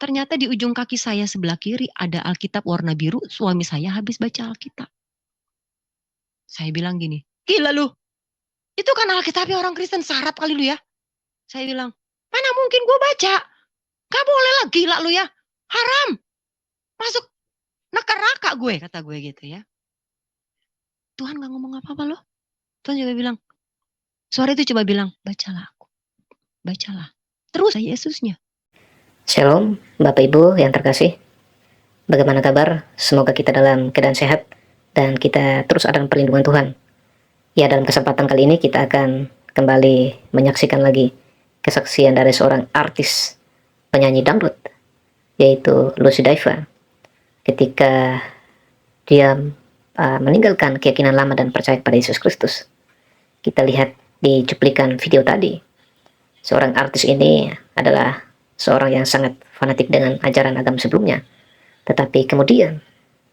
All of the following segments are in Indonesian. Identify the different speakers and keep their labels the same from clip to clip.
Speaker 1: Ternyata di ujung kaki saya sebelah kiri ada Alkitab warna biru, suami saya habis baca Alkitab. Saya bilang gini, gila lu, itu kan Alkitabnya orang Kristen, syarat kali lu ya. Saya bilang, mana mungkin gue baca, gak boleh lah, gila lu ya, haram, masuk neraka gue, kata gue gitu ya. Tuhan gak ngomong apa-apa loh. Tuhan juga bilang, suara itu coba bilang, bacalah aku, bacalah. Terus Yesusnya.
Speaker 2: Shalom, Bapak Ibu yang terkasih. Bagaimana kabar? Semoga kita dalam keadaan sehat dan kita terus ada dalam perlindungan Tuhan. Ya, dalam kesempatan kali ini kita akan kembali menyaksikan lagi kesaksian dari seorang artis penyanyi dangdut, yaitu Lucy Daiva. Ketika dia meninggalkan keyakinan lama dan percaya kepada Yesus Kristus. Kita lihat di cuplikan video tadi, seorang artis ini adalah seorang yang sangat fanatik dengan ajaran agama sebelumnya. Tetapi kemudian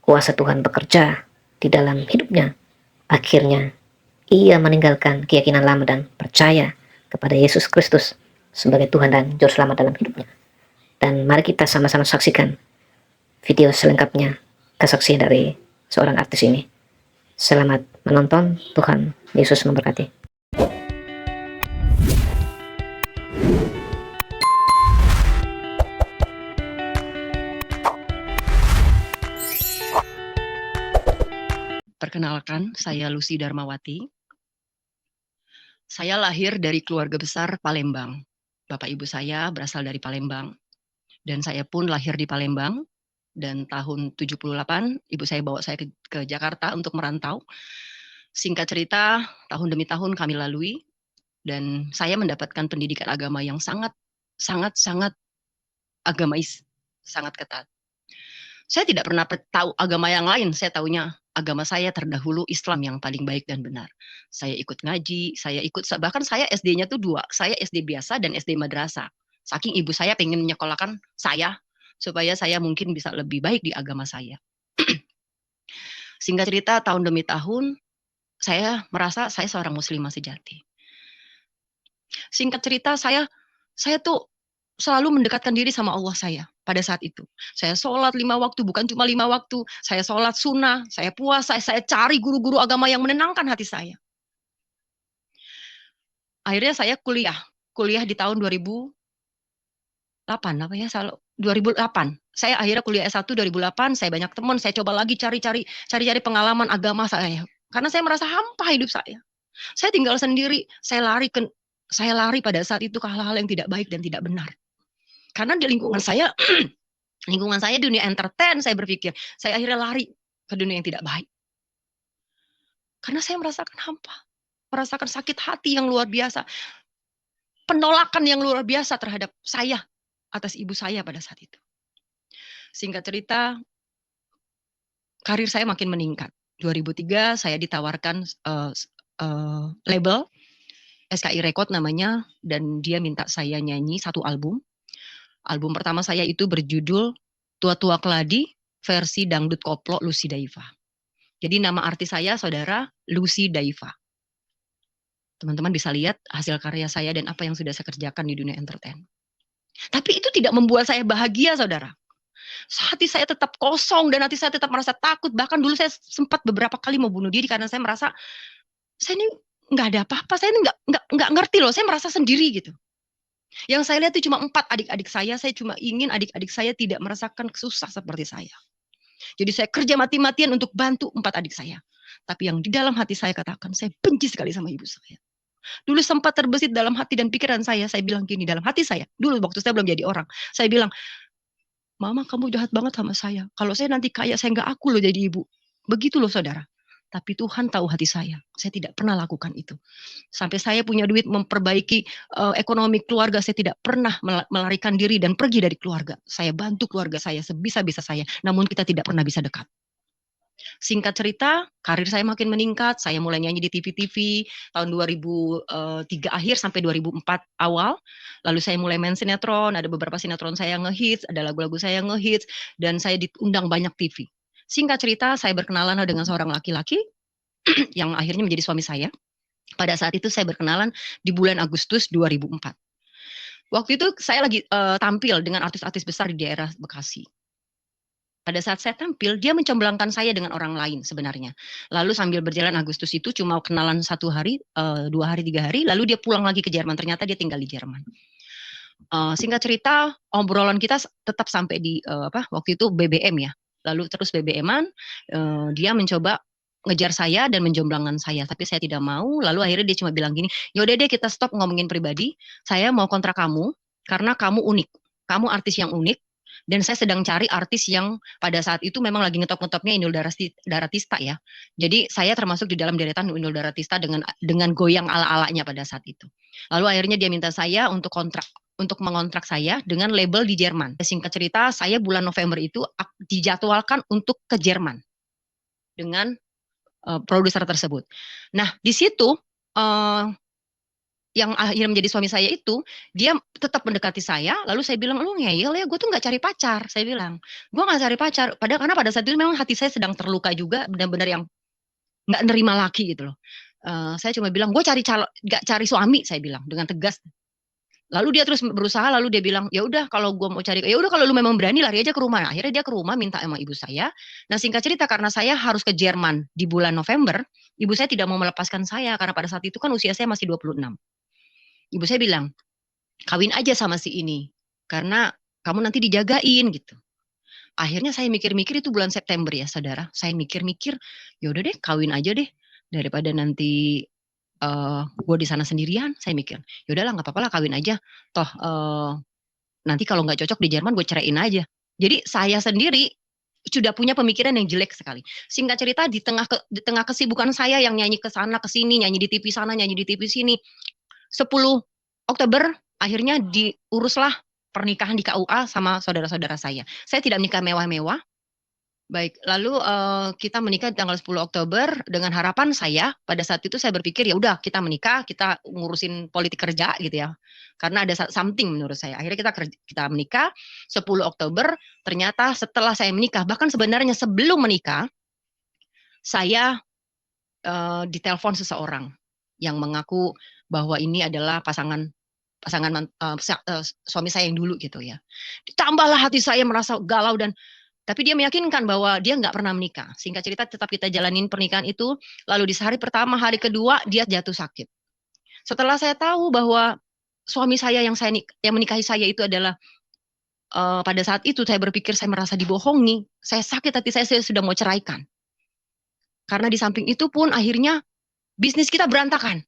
Speaker 2: kuasa Tuhan bekerja di dalam hidupnya. Akhirnya ia meninggalkan keyakinan lama dan percaya kepada Yesus Kristus sebagai Tuhan dan Juru Selamat dalam hidupnya. Dan mari kita sama-sama saksikan video selengkapnya kesaksian dari seorang artis ini. Selamat menonton, Tuhan Yesus memberkati.
Speaker 1: Perkenalkan, saya Lucy Darmawati. Saya lahir dari keluarga besar Palembang. Bapak ibu saya berasal dari Palembang. Dan saya pun lahir di Palembang. Dan tahun 78, ibu saya bawa saya ke Jakarta untuk merantau. Singkat cerita, tahun demi tahun kami lalui. Dan saya mendapatkan pendidikan agama yang sangat agamais, sangat ketat. Saya tidak pernah tahu agama yang lain, saya tahunya agama saya terdahulu Islam yang paling baik dan benar. Saya ikut ngaji, bahkan saya SD-nya tuh 2, saya SD biasa dan SD madrasah. Saking ibu saya pengen menyekolahkan saya, supaya saya mungkin bisa lebih baik di agama saya. Singkat cerita, tahun demi tahun, saya merasa saya seorang muslimah sejati. Singkat cerita, saya tuh selalu mendekatkan diri sama Allah saya pada saat itu. Saya sholat 5 waktu, bukan cuma 5 waktu. Saya sholat sunnah, saya puasa, saya cari guru-guru agama yang menenangkan hati saya. Akhirnya saya kuliah di tahun 2008, 2008. Saya akhirnya kuliah S1 2008, saya banyak teman, saya coba lagi cari cari pengalaman agama saya. Karena saya merasa hampa hidup saya. Saya tinggal sendiri, saya lari pada saat itu ke hal-hal yang tidak baik dan tidak benar. Karena di lingkungan saya dunia entertain, saya berpikir, saya akhirnya lari ke dunia yang tidak baik. Karena saya merasakan hampa, merasakan sakit hati yang luar biasa, penolakan yang luar biasa terhadap saya, atas ibu saya pada saat itu. Singkat cerita, karir saya makin meningkat. 2003 saya ditawarkan label, SKI Record namanya, dan dia minta saya nyanyi 1 album. Album pertama saya itu berjudul Tua-Tua Keladi versi Dangdut Koplo Lucy Daiva. Jadi nama artis saya saudara Lucy Daiva. Teman-teman bisa lihat hasil karya saya dan apa yang sudah saya kerjakan di dunia entertain. Tapi itu tidak membuat saya bahagia, saudara. Hati saya tetap kosong dan hati saya tetap merasa takut. Bahkan dulu saya sempat beberapa kali mau bunuh diri karena saya merasa saya ini nggak ada apa-apa. Saya ini nggak ngerti loh. Saya merasa sendiri gitu. Yang saya lihat itu cuma 4 adik-adik saya cuma ingin adik-adik saya tidak merasakan susah seperti saya. Jadi saya kerja mati-matian untuk bantu 4 adik saya. Tapi yang di dalam hati saya katakan, saya benci sekali sama ibu saya. Dulu sempat terbesit dalam hati dan pikiran saya bilang gini dalam hati saya, dulu waktu saya belum jadi orang, saya bilang, Mama kamu jahat banget sama saya. Kalau saya nanti kaya, saya nggak aku loh jadi ibu. Begitu loh saudara. Tapi Tuhan tahu hati saya tidak pernah lakukan itu. Sampai saya punya duit memperbaiki ekonomi keluarga, saya tidak pernah melarikan diri dan pergi dari keluarga. Saya bantu keluarga saya sebisa-bisa saya, namun kita tidak pernah bisa dekat. Singkat cerita, karir saya makin meningkat, saya mulai nyanyi di TV-TV tahun 2003 akhir sampai 2004 awal. Lalu saya mulai main sinetron, ada beberapa sinetron saya ngehits, ada lagu-lagu saya ngehits, dan saya diundang banyak TV. Singkat cerita, saya berkenalan dengan seorang laki-laki yang akhirnya menjadi suami saya. Pada saat itu saya berkenalan di bulan Agustus 2004. Waktu itu saya lagi tampil dengan artis-artis besar di daerah Bekasi. Pada saat saya tampil, dia mencemblangkan saya dengan orang lain sebenarnya. Lalu sambil berjalan Agustus itu cuma kenalan 1 hari, 2 hari, 3 hari, lalu dia pulang lagi ke Jerman. Ternyata dia tinggal di Jerman. Singkat cerita, obrolan kita tetap sampai di waktu itu BBM ya. Lalu terus BBM-an, dia mencoba ngejar saya dan menjomblangkan saya, tapi saya tidak mau. Lalu akhirnya dia cuma bilang gini, yaudah deh kita stop ngomongin pribadi. Saya mau kontrak kamu karena kamu unik. Kamu artis yang unik. Dan saya sedang cari artis yang pada saat itu memang lagi ngetop-ngetopnya Inul Daratista ya. Jadi saya termasuk di dalam deretan Inul Daratista dengan goyang ala-alanya pada saat itu. Lalu akhirnya dia minta saya untuk mengontrak saya dengan label di Jerman. Singkat cerita, saya bulan November itu dijadwalkan untuk ke Jerman dengan produser tersebut. Nah, di situ yang akhirnya menjadi suami saya itu, dia tetap mendekati saya, lalu saya bilang, lu ngeyel ya, gue tuh nggak cari pacar, saya bilang, gue nggak cari pacar, padahal karena pada saat itu memang hati saya sedang terluka juga, benar-benar yang nggak nerima laki gitu loh. Saya cuma bilang, gue nggak cari suami, saya bilang dengan tegas. Lalu dia terus berusaha, lalu dia bilang, ya udah kalau gue mau cari, ya udah kalau lu memang berani lari aja ke rumah. Nah, akhirnya dia ke rumah minta sama ibu saya. Nah, singkat cerita karena saya harus ke Jerman di bulan November, ibu saya tidak mau melepaskan saya karena pada saat itu kan usia saya masih 26. Ibu saya bilang, kawin aja sama si ini karena kamu nanti dijagain gitu. Akhirnya saya mikir-mikir itu bulan September ya, saudara. Saya mikir-mikir, ya udah deh kawin aja deh daripada nanti gue di sana sendirian. Saya mikir, ya udahlah nggak apa-apa lah kawin aja. Toh nanti kalau nggak cocok di Jerman gue ceraiin aja. Jadi saya sendiri sudah punya pemikiran yang jelek sekali. Singkat cerita di tengah kesibukan saya yang nyanyi ke sana ke sini, nyanyi di TV sana, nyanyi di TV sini, 10 Oktober akhirnya diuruslah pernikahan di KUA sama saudara-saudara saya. Saya tidak menikah mewah-mewah. Baik, lalu kita menikah tanggal 10 Oktober dengan harapan saya pada saat itu saya berpikir ya udah kita menikah, kita ngurusin politik kerja gitu ya. Karena ada something menurut saya. Akhirnya kita menikah 10 Oktober, ternyata setelah saya menikah, bahkan sebenarnya sebelum menikah saya ditelepon seseorang yang mengaku bahwa ini adalah pasangan suami saya yang dulu gitu ya. Ditambahlah hati saya merasa galau dan tapi dia meyakinkan bahwa dia nggak pernah menikah. Singkat cerita tetap kita jalanin pernikahan itu. Lalu di hari pertama, hari kedua dia jatuh sakit. Setelah saya tahu bahwa suami saya yang menikahi saya itu adalah pada saat itu saya berpikir saya merasa dibohongi. Saya sakit hati saya sudah mau ceraikan. Karena di samping itu pun akhirnya bisnis kita berantakan.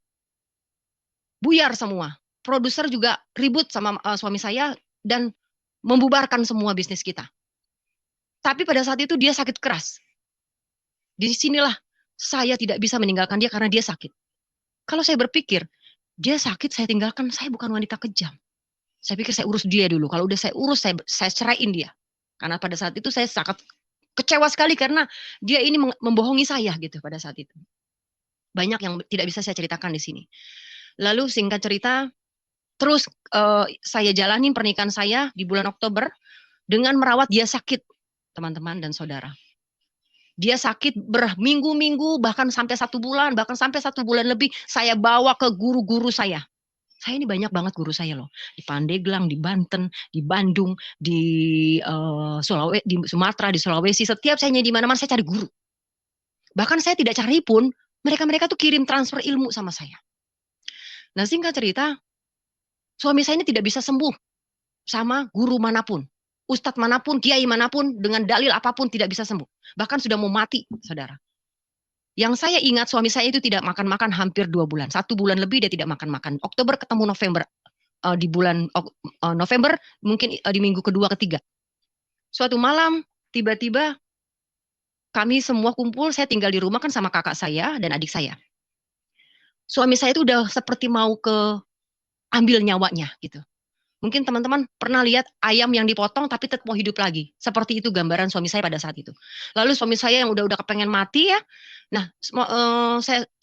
Speaker 1: Buyar semua. Produser juga ribut sama suami saya dan membubarkan semua bisnis kita. Tapi pada saat itu dia sakit keras. Di sinilah saya tidak bisa meninggalkan dia karena dia sakit. Kalau saya berpikir, dia sakit saya tinggalkan, saya bukan wanita kejam. Saya pikir saya urus dia dulu. Kalau udah saya urus, saya ceraiin dia. Karena pada saat itu saya sangat kecewa sekali karena dia ini membohongi saya gitu pada saat itu. Banyak yang tidak bisa saya ceritakan di sini. Lalu singkat cerita, terus saya jalanin pernikahan saya di bulan Oktober dengan merawat dia sakit, teman-teman dan saudara. Dia sakit berminggu-minggu, bahkan sampai 1 bulan, bahkan sampai 1 bulan lebih, saya bawa ke guru-guru saya. Saya ini banyak banget guru saya loh. Di Pandeglang, di Banten, di Bandung, di Sumatera, di Sulawesi. Setiap saya nyanyi di mana-mana, saya cari guru. Bahkan saya tidak cari pun, mereka tuh kirim transfer ilmu sama saya. Nah singkat cerita, suami saya ini tidak bisa sembuh sama guru manapun. Ustadz manapun, kiai manapun, dengan dalil apapun tidak bisa sembuh. Bahkan sudah mau mati, saudara. Yang saya ingat suami saya itu tidak makan-makan hampir 2 bulan. 1 bulan lebih dia tidak makan-makan. Oktober ketemu November. Di bulan November mungkin di minggu kedua ketiga. Suatu malam tiba-tiba kami semua kumpul, saya tinggal di rumah kan sama kakak saya dan adik saya. Suami saya itu udah seperti mau ambil nyawanya gitu. Mungkin teman-teman pernah lihat ayam yang dipotong tapi tetap mau hidup lagi. Seperti itu gambaran suami saya pada saat itu. Lalu suami saya yang udah kepengen mati ya. Nah,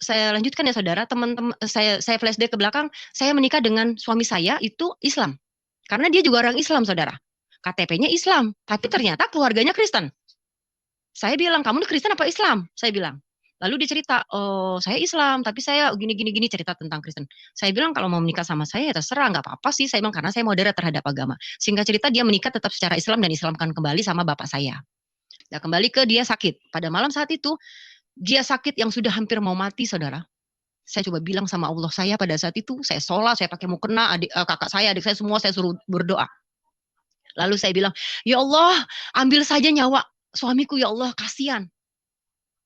Speaker 1: saya lanjutkan ya saudara, teman-teman saya flashback ke belakang, saya menikah dengan suami saya itu Islam. Karena dia juga orang Islam, saudara. KTP-nya Islam, tapi ternyata keluarganya Kristen. Saya bilang, "Kamu Kristen apa Islam?" Saya bilang. Lalu dia cerita, oh saya Islam, tapi saya gini cerita tentang Kristen. Saya bilang kalau mau menikah sama saya ya terserah, nggak apa-apa sih. Saya bilang karena saya moderat terhadap agama. Singkat cerita dia menikah tetap secara Islam dan Islamkan kembali sama bapak saya. Nah kembali ke dia sakit. Pada malam saat itu dia sakit yang sudah hampir mau mati, saudara. Saya coba bilang sama Allah saya pada saat itu, saya sholat, saya pakai mukena, kakak saya, adik saya semua saya suruh berdoa. Lalu saya bilang, ya Allah, ambil saja nyawa suamiku ya Allah, kasihan.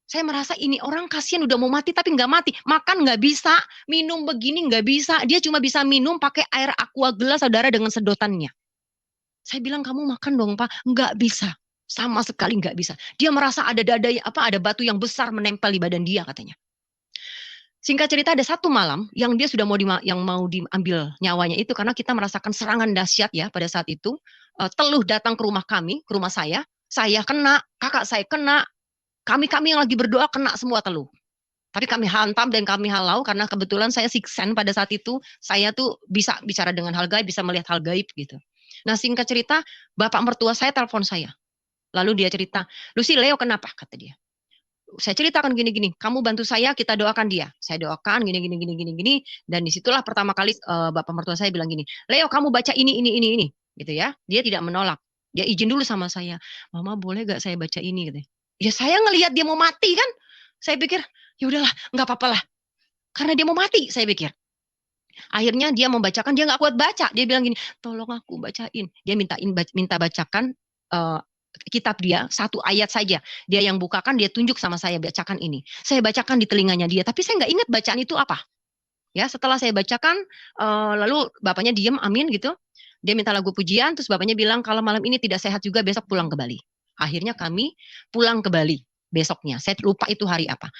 Speaker 1: Saya merasa ini orang kasihan udah mau mati tapi nggak mati. Makan nggak bisa, minum begini nggak bisa. Dia cuma bisa minum pakai air aqua gelas, saudara, dengan sedotannya. Saya bilang kamu makan dong Pak, nggak bisa. Sama sekali nggak bisa. Dia merasa ada ada batu yang besar menempel di badan dia katanya. Singkat cerita ada satu malam yang dia sudah mau diambil nyawanya itu karena kita merasakan serangan dahsyat ya pada saat itu. Teluh datang ke rumah kami, ke rumah saya kena, kakak saya kena, kami yang lagi berdoa kena semua teluh. Tapi kami hantam dan kami halau karena kebetulan saya siksen pada saat itu. Saya tuh bisa bicara dengan hal gaib, bisa melihat hal gaib gitu. Nah singkat cerita, bapak mertua saya telepon saya. Lalu dia cerita, Lucy, Leo kenapa? Kata dia. Saya ceritakan gini-gini, kamu bantu saya, kita doakan dia. Saya doakan gini. Dan disitulah pertama kali bapak mertua saya bilang gini, Leo kamu baca ini. Gitu ya. Dia tidak menolak. Dia izin dulu sama saya. Mama boleh gak saya baca ini? Gitu. Ya saya ngelihat dia mau mati kan. Saya pikir, ya udahlah, nggak apa-apa lah. Karena dia mau mati, saya pikir. Akhirnya dia membacakan, dia nggak kuat baca. Dia bilang gini, tolong aku bacain. Dia minta bacakan kitab dia, satu ayat saja. Dia yang bukakan, dia tunjuk sama saya, bacakan ini. Saya bacakan di telinganya dia, tapi saya nggak ingat bacaan itu apa. Ya, setelah saya bacakan, lalu bapaknya diem, amin gitu. Dia minta lagu pujian, terus bapaknya bilang, kalau malam ini tidak sehat juga, besok pulang ke Bali. Akhirnya kami pulang ke Bali besoknya. Saya lupa itu hari apa.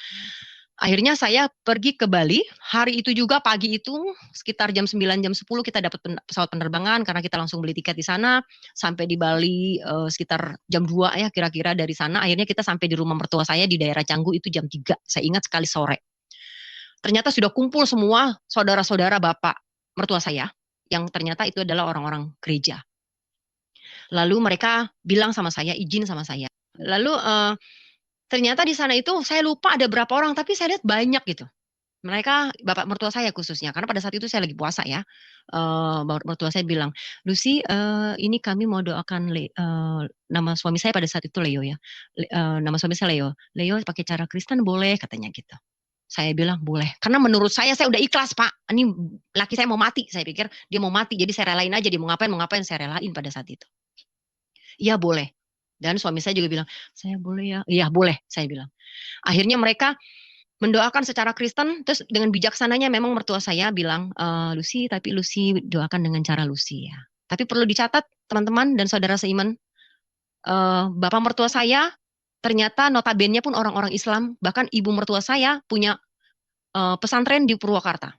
Speaker 1: Akhirnya saya pergi ke Bali, hari itu juga pagi itu sekitar jam 9, jam 10 kita dapat pesawat penerbangan karena kita langsung beli tiket di sana, sampai di Bali sekitar jam 2 ya kira-kira dari sana. Akhirnya kita sampai di rumah mertua saya di daerah Canggu itu jam 3, saya ingat sekali sore. Ternyata sudah kumpul semua saudara-saudara bapak mertua saya, yang ternyata itu adalah orang-orang gereja. Lalu mereka bilang sama saya, izin sama saya. Lalu ternyata di sana itu saya lupa ada berapa orang, tapi saya lihat banyak gitu. Mereka, bapak mertua saya khususnya, karena pada saat itu saya lagi puasa ya. Bapak mertua saya bilang, Lucy, ini kami mau doakan nama suami saya pada saat itu Leo ya. Nama suami saya Leo. Leo pakai cara Kristen boleh katanya gitu. Saya bilang boleh, karena menurut saya udah ikhlas Pak. Ini laki saya mau mati, saya pikir dia mau mati, jadi saya relain aja dia mau ngapain saya relain pada saat itu. Iya boleh. Dan suami saya juga bilang, saya boleh ya? Iya boleh, saya bilang. Akhirnya mereka mendoakan secara Kristen, terus dengan bijaksananya memang mertua saya bilang, Lucy, tapi Lucy doakan dengan cara Lucy ya. Tapi perlu dicatat teman-teman dan saudara seiman, bapak mertua saya ternyata notabene pun orang-orang Islam, bahkan ibu mertua saya punya pesantren di Purwakarta.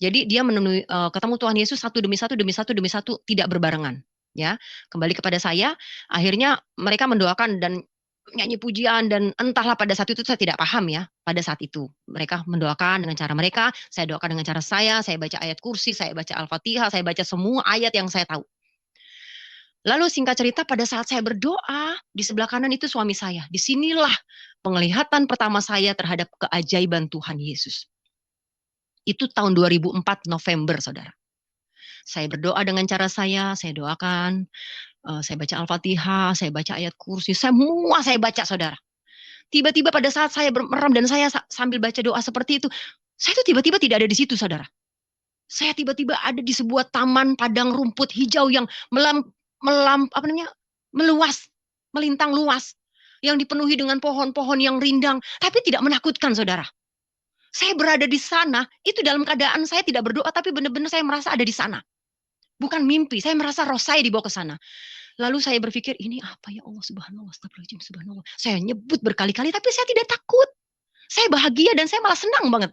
Speaker 1: Jadi dia menemui ketemu Tuhan Yesus satu demi satu tidak berbarengan. Ya, kembali kepada saya, akhirnya mereka mendoakan dan nyanyi pujian dan entahlah pada saat itu saya tidak paham ya. Pada saat itu mereka mendoakan dengan cara mereka, saya doakan dengan cara saya baca ayat kursi, saya baca Al-Fatihah, saya baca semua ayat yang saya tahu. Lalu singkat cerita pada saat saya berdoa, di sebelah kanan itu suami saya. Disinilah penglihatan pertama saya terhadap keajaiban Tuhan Yesus. Itu tahun 2004 November, saudara. Saya berdoa dengan cara saya doakan, saya baca Al-Fatihah, saya baca ayat kursi, semua saya baca saudara. Tiba-tiba pada saat saya merem dan saya sambil baca doa seperti itu, saya tuh tiba-tiba tidak ada di situ saudara. Saya tiba-tiba ada di sebuah taman padang rumput hijau yang meluas, melintang luas, yang dipenuhi dengan pohon-pohon yang rindang, tapi tidak menakutkan saudara. Saya berada di sana, itu dalam keadaan saya tidak berdoa, tapi benar-benar saya merasa ada di sana. Bukan mimpi, saya merasa roh saya dibawa ke sana. Lalu saya berpikir, ini apa ya Allah, subhanallah, astagfirullahaladzim, subhanallah. Saya nyebut berkali-kali, tapi saya tidak takut. Saya bahagia dan saya malah senang banget.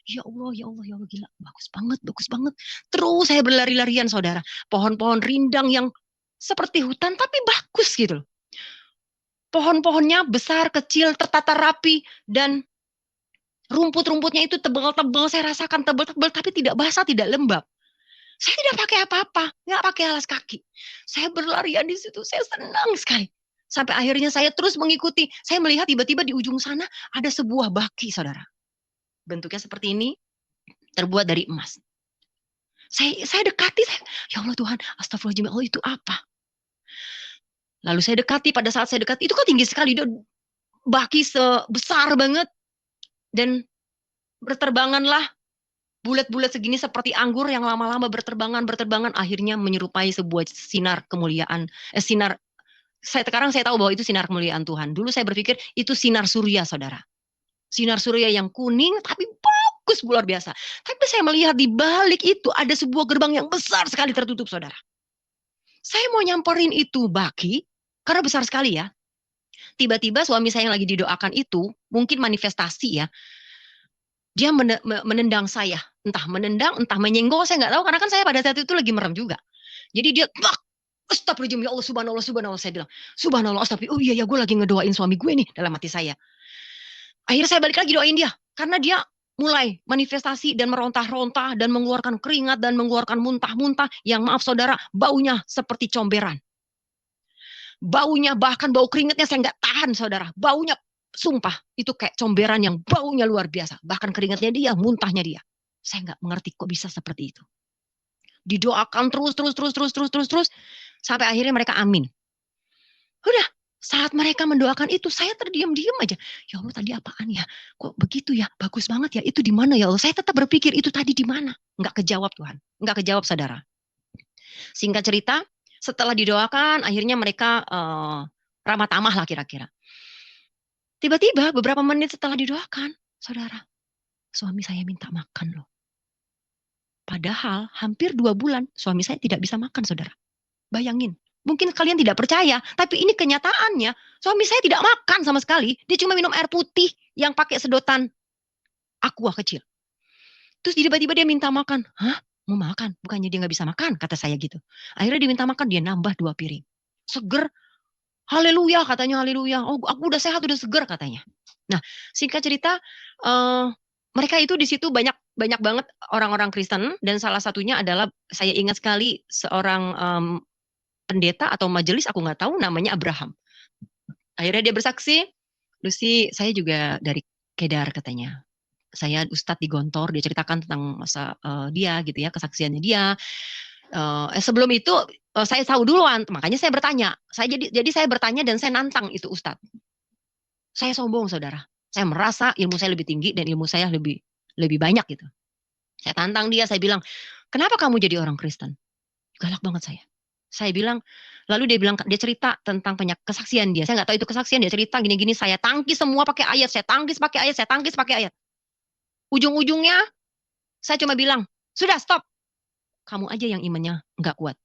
Speaker 1: Ya Allah, gila, bagus banget. Terus saya berlari-larian, saudara. Pohon-pohon rindang yang seperti hutan, tapi bagus gitu. Pohon-pohonnya besar, kecil, tertata rapi, dan rumput-rumputnya itu tebal-tebal, saya rasakan tebal-tebal, tapi tidak basah, tidak lembab. Saya tidak pakai apa-apa, nggak pakai alas kaki. Saya berlarian di situ, saya senang sekali. Sampai akhirnya saya terus mengikuti. Saya melihat tiba-tiba di ujung sana ada sebuah baki, saudara. Bentuknya seperti ini, terbuat dari emas. Saya dekati, ya Allah Tuhan, astagfirullahaladzim, ya Allah itu apa? Lalu saya dekati, pada saat saya dekati, itu kok tinggi sekali, dia baki sebesar banget. Dan berterbanganlah bulat-bulat segini seperti anggur yang lama-lama berterbangan, akhirnya menyerupai sebuah sinar kemuliaan, sekarang saya tahu bahwa itu sinar kemuliaan Tuhan. Dulu saya berpikir itu sinar surya, saudara. Sinar surya yang kuning, tapi bagus luar biasa. Tapi saya melihat di balik itu ada sebuah gerbang yang besar sekali tertutup, saudara. Saya mau nyamperin itu baki, karena besar sekali ya. Tiba-tiba suami saya yang lagi didoakan itu, mungkin manifestasi ya, dia menendang saya. Entah menendang, entah menyenggol, saya nggak tahu. Karena kan saya pada saat itu lagi merem juga. Jadi dia, astagfirullahaladzim, ya Allah, subhanallah, subhanallah. Saya bilang, subhanallah, astagfirullah. Oh iya, ya gue lagi ngedoain suami gue nih dalam hati saya. Akhirnya saya balik lagi doain dia. Karena dia mulai manifestasi dan merontah-rontah dan mengeluarkan keringat dan mengeluarkan muntah-muntah. Yang maaf saudara, baunya seperti comberan. Baunya, bahkan bau keringatnya saya nggak tahan, saudara. Baunya, sumpah, itu kayak comberan yang baunya luar biasa. Bahkan keringatnya dia, muntahnya dia. Saya nggak mengerti kok bisa seperti itu. Didoakan terus. Sampai akhirnya mereka amin. Udah, saat mereka mendoakan itu, saya terdiam-diam aja. Ya Allah, tadi apaan ya? Kok begitu ya? Bagus banget ya. Itu di mana ya Allah? Saya tetap berpikir itu tadi di mana? Nggak kejawab Tuhan. Nggak kejawab, saudara. Singkat cerita, setelah didoakan, akhirnya mereka ramah tamah lah kira-kira. Tiba-tiba beberapa menit setelah didoakan, saudara, suami saya minta makan loh. Padahal hampir 2 bulan suami saya tidak bisa makan, saudara. Bayangin. Mungkin kalian tidak percaya, tapi ini kenyataannya. Suami saya tidak makan sama sekali. Dia cuma minum air putih yang pakai sedotan aqua kecil. Terus tiba-tiba dia minta makan. Hah? Mau makan? Bukannya dia nggak bisa makan, kata saya gitu. Akhirnya dia minta makan, dia nambah 2 piring. Seger. Haleluya, katanya haleluya. Oh, aku udah sehat, udah seger, katanya. Nah, singkat cerita, mereka itu di situ banyak banget orang-orang Kristen, dan salah satunya adalah, saya ingat sekali, seorang pendeta atau majelis, aku nggak tahu, namanya Abraham. Akhirnya dia bersaksi, Lucy, saya juga dari Kedar, katanya. Saya Ustadz di Gontor, dia ceritakan tentang masa dia gitu ya, kesaksiannya dia. Sebelum itu saya tahu duluan, makanya saya bertanya. Jadi saya bertanya dan saya nantang itu Ustadz. Saya sombong, saudara. Saya merasa ilmu saya lebih tinggi dan ilmu saya lebih banyak gitu. Saya tantang dia, saya bilang, kenapa kamu jadi orang Kristen? Galak banget saya. Saya bilang, lalu dia cerita tentang kesaksian dia. Saya nggak tahu itu kesaksian, dia cerita gini-gini, saya tangkis semua pakai ayat, saya tangkis pakai ayat. Ujung-ujungnya, saya cuma bilang, sudah stop. Kamu aja yang imannya nggak kuat.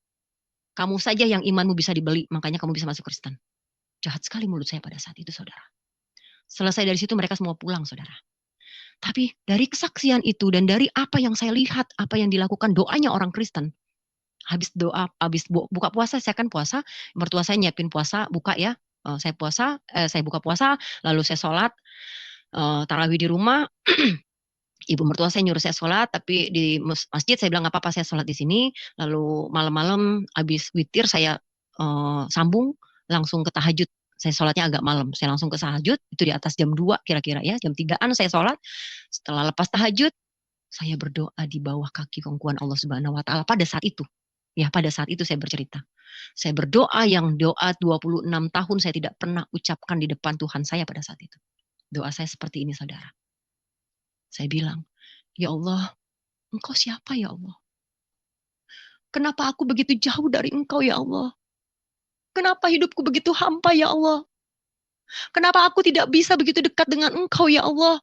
Speaker 1: Kamu saja yang imanmu bisa dibeli, makanya kamu bisa masuk Kristen. Jahat sekali mulut saya pada saat itu, saudara. Selesai dari situ mereka semua pulang, saudara. Tapi dari kesaksian itu dan dari apa yang saya lihat, apa yang dilakukan doanya orang Kristen, habis buka puasa, saya kan puasa, mertua saya nyiapin puasa, buka ya, saya buka puasa, lalu saya sholat, tarawih di rumah, ibu mertua saya nyuruh saya sholat, tapi di masjid saya bilang nggak apa-apa, saya sholat di sini, lalu malam-malam habis witir saya sambung, langsung ke tahajud, saya sholatnya agak malam, saya langsung ke tahajud, itu di atas jam 2 kira-kira ya, jam 3-an saya sholat, setelah lepas tahajud, saya berdoa di bawah kaki pangkuan Allah Subhanahu wa Ta'ala pada saat itu. Ya, pada saat itu saya bercerita. Saya berdoa yang doa 26 tahun saya tidak pernah ucapkan di depan Tuhan saya pada saat itu. Doa saya seperti ini, saudara. Saya bilang, ya Allah, Engkau siapa ya Allah? Kenapa aku begitu jauh dari Engkau ya Allah? Kenapa hidupku begitu hampa ya Allah? Kenapa aku tidak bisa begitu dekat dengan Engkau ya Allah?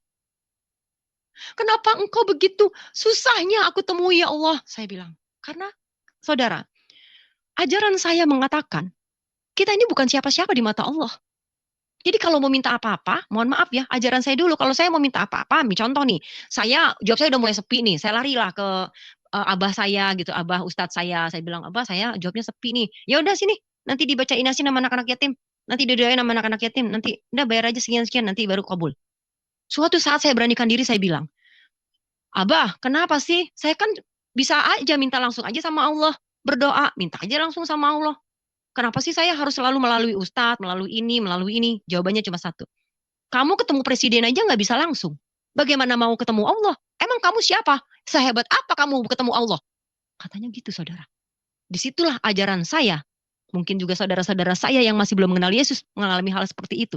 Speaker 1: Kenapa Engkau begitu susahnya aku temui ya Allah? Saya bilang, karena saudara, ajaran saya mengatakan, kita ini bukan siapa-siapa di mata Allah. Jadi kalau mau minta apa-apa, mohon maaf ya, ajaran saya dulu. Kalau saya mau minta apa-apa, contoh nih, job saya udah mulai sepi nih, saya larilah ke abah saya gitu, abah ustadz saya bilang, abah saya jobnya sepi nih. Ya udah sini, nanti dibacain nasi nama anak-anak yatim, nanti didoain nama anak-anak yatim, nanti udah bayar aja sekian-sekian, nanti baru kabul. Suatu saat saya beranikan diri, saya bilang, abah, kenapa sih? Saya kan bisa aja minta langsung aja sama Allah. Berdoa, minta aja langsung sama Allah. Kenapa sih saya harus selalu melalui ustadz, melalui ini? Jawabannya cuma satu. Kamu ketemu presiden aja nggak bisa langsung. Bagaimana mau ketemu Allah? Emang kamu siapa? Sehebat apa kamu ketemu Allah? Katanya gitu, saudara. Disitulah ajaran saya. Mungkin juga saudara-saudara saya yang masih belum mengenal Yesus mengalami hal seperti itu.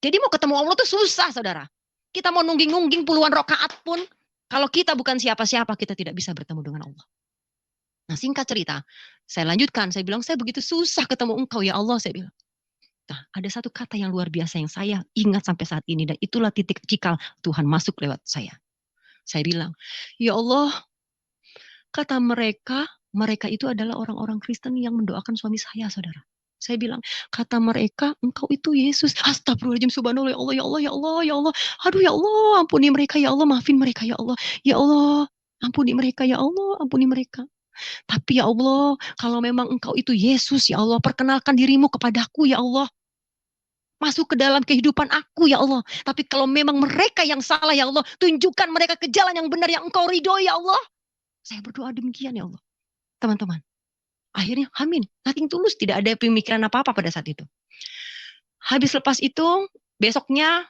Speaker 1: Jadi mau ketemu Allah tuh susah, saudara. Kita mau nungging-nungging puluhan rakaat pun, kalau kita bukan siapa-siapa, kita tidak bisa bertemu dengan Allah. Nah, singkat cerita, saya lanjutkan. Saya bilang, saya begitu susah ketemu engkau, ya Allah, saya bilang. Nah, ada satu kata yang luar biasa yang saya ingat sampai saat ini, dan itulah titik cikal Tuhan masuk lewat saya. Saya bilang, ya Allah, kata mereka itu adalah orang-orang Kristen yang mendoakan suami saya, saudara. Saya bilang, kata mereka, engkau itu Yesus. Astagfirullahaladzim, subhanallah, ya Allah, ya Allah, ya Allah, ya Allah. Aduh, ya Allah, ampuni mereka, ya Allah, maafin mereka, ya Allah. Ya Allah, ampuni mereka, ya Allah, ampuni mereka. Tapi ya Allah, kalau memang engkau itu Yesus, ya Allah, perkenalkan dirimu kepadaku, ya Allah. Masuk ke dalam kehidupan aku, ya Allah. Tapi kalau memang mereka yang salah, ya Allah, tunjukkan mereka ke jalan yang benar yang engkau ridhoi, ya Allah. Saya berdoa demikian, ya Allah. Teman-teman, akhirnya amin. Nothing tulus, tidak ada pemikiran apa-apa pada saat itu. Habis lepas itu, besoknya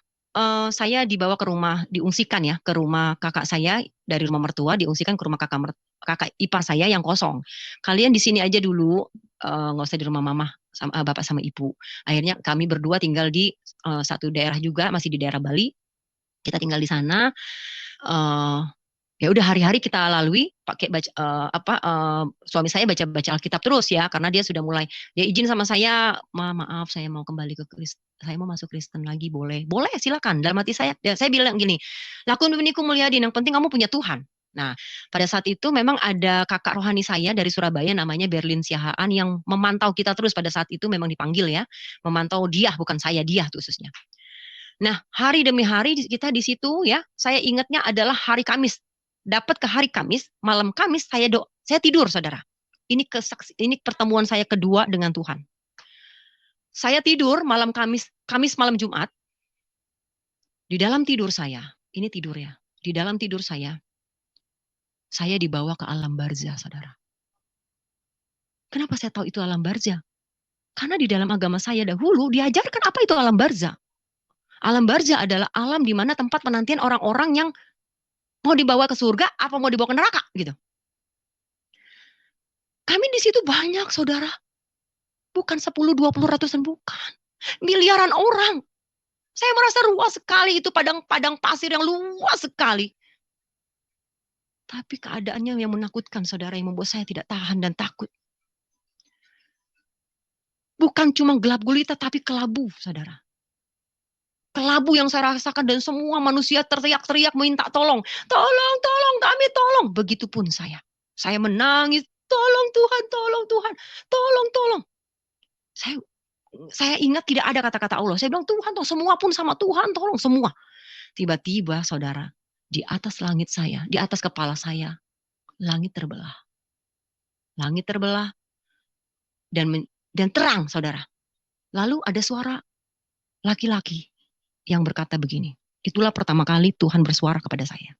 Speaker 1: saya dibawa ke rumah, diungsikan ya, ke rumah kakak saya, dari rumah mertua, diungsikan ke rumah kakak ipar saya yang kosong. Kalian di sini aja dulu, nggak usah di rumah mama, sama bapak sama ibu. Akhirnya kami berdua tinggal di satu daerah juga, masih di daerah Bali. Kita tinggal di sana. Ya udah hari-hari kita lalui pakai suami saya baca Alkitab terus ya, karena dia sudah mulai, dia izin sama saya, maaf saya mau kembali ke Kristen, saya mau masuk Kristen lagi, boleh silakan. Dalam hati saya bilang gini, lakukan beniku mulyadin, yang penting kamu punya Tuhan. Nah, pada saat itu memang ada kakak rohani saya dari Surabaya namanya Berlin Siahaan yang memantau kita terus pada saat itu, memang dipanggil ya, memantau dia, bukan saya, dia khususnya. Nah, hari demi hari kita di situ ya, saya ingatnya adalah hari Kamis. Dapat ke hari Kamis, malam Kamis saya tidur, saudara. Ini pertemuan saya kedua dengan Tuhan. Saya tidur malam Kamis malam Jumat. Di dalam tidur saya, ini tidur ya. Di dalam tidur saya dibawa ke alam barzah, saudara. Kenapa saya tahu itu alam barzah? Karena di dalam agama saya dahulu diajarkan apa itu alam barzah. Alam barzah adalah alam di mana tempat penantian orang-orang yang mau dibawa ke surga, apa mau dibawa ke neraka, gitu. Kami di situ banyak, saudara. Bukan 10, 20, ratusan, bukan. Miliaran orang. Saya merasa luas sekali, itu padang pasir yang luas sekali. Tapi keadaannya yang menakutkan, saudara, yang membuat saya tidak tahan dan takut. Bukan cuma gelap gulita, tapi kelabu, saudara. Kelabu yang saya rasakan, dan semua manusia teriak-teriak minta tolong. Tolong kami, tolong. Begitupun saya. Saya menangis, tolong Tuhan, tolong Tuhan, tolong. Saya ingat tidak ada kata-kata Allah. Saya bilang, Tuhan, semua pun sama Tuhan, tolong semua. Tiba-tiba, saudara, di atas langit saya, di atas kepala saya, langit terbelah. Langit terbelah dan terang, saudara. Lalu ada suara laki-laki yang berkata begini. Itulah pertama kali Tuhan bersuara kepada saya.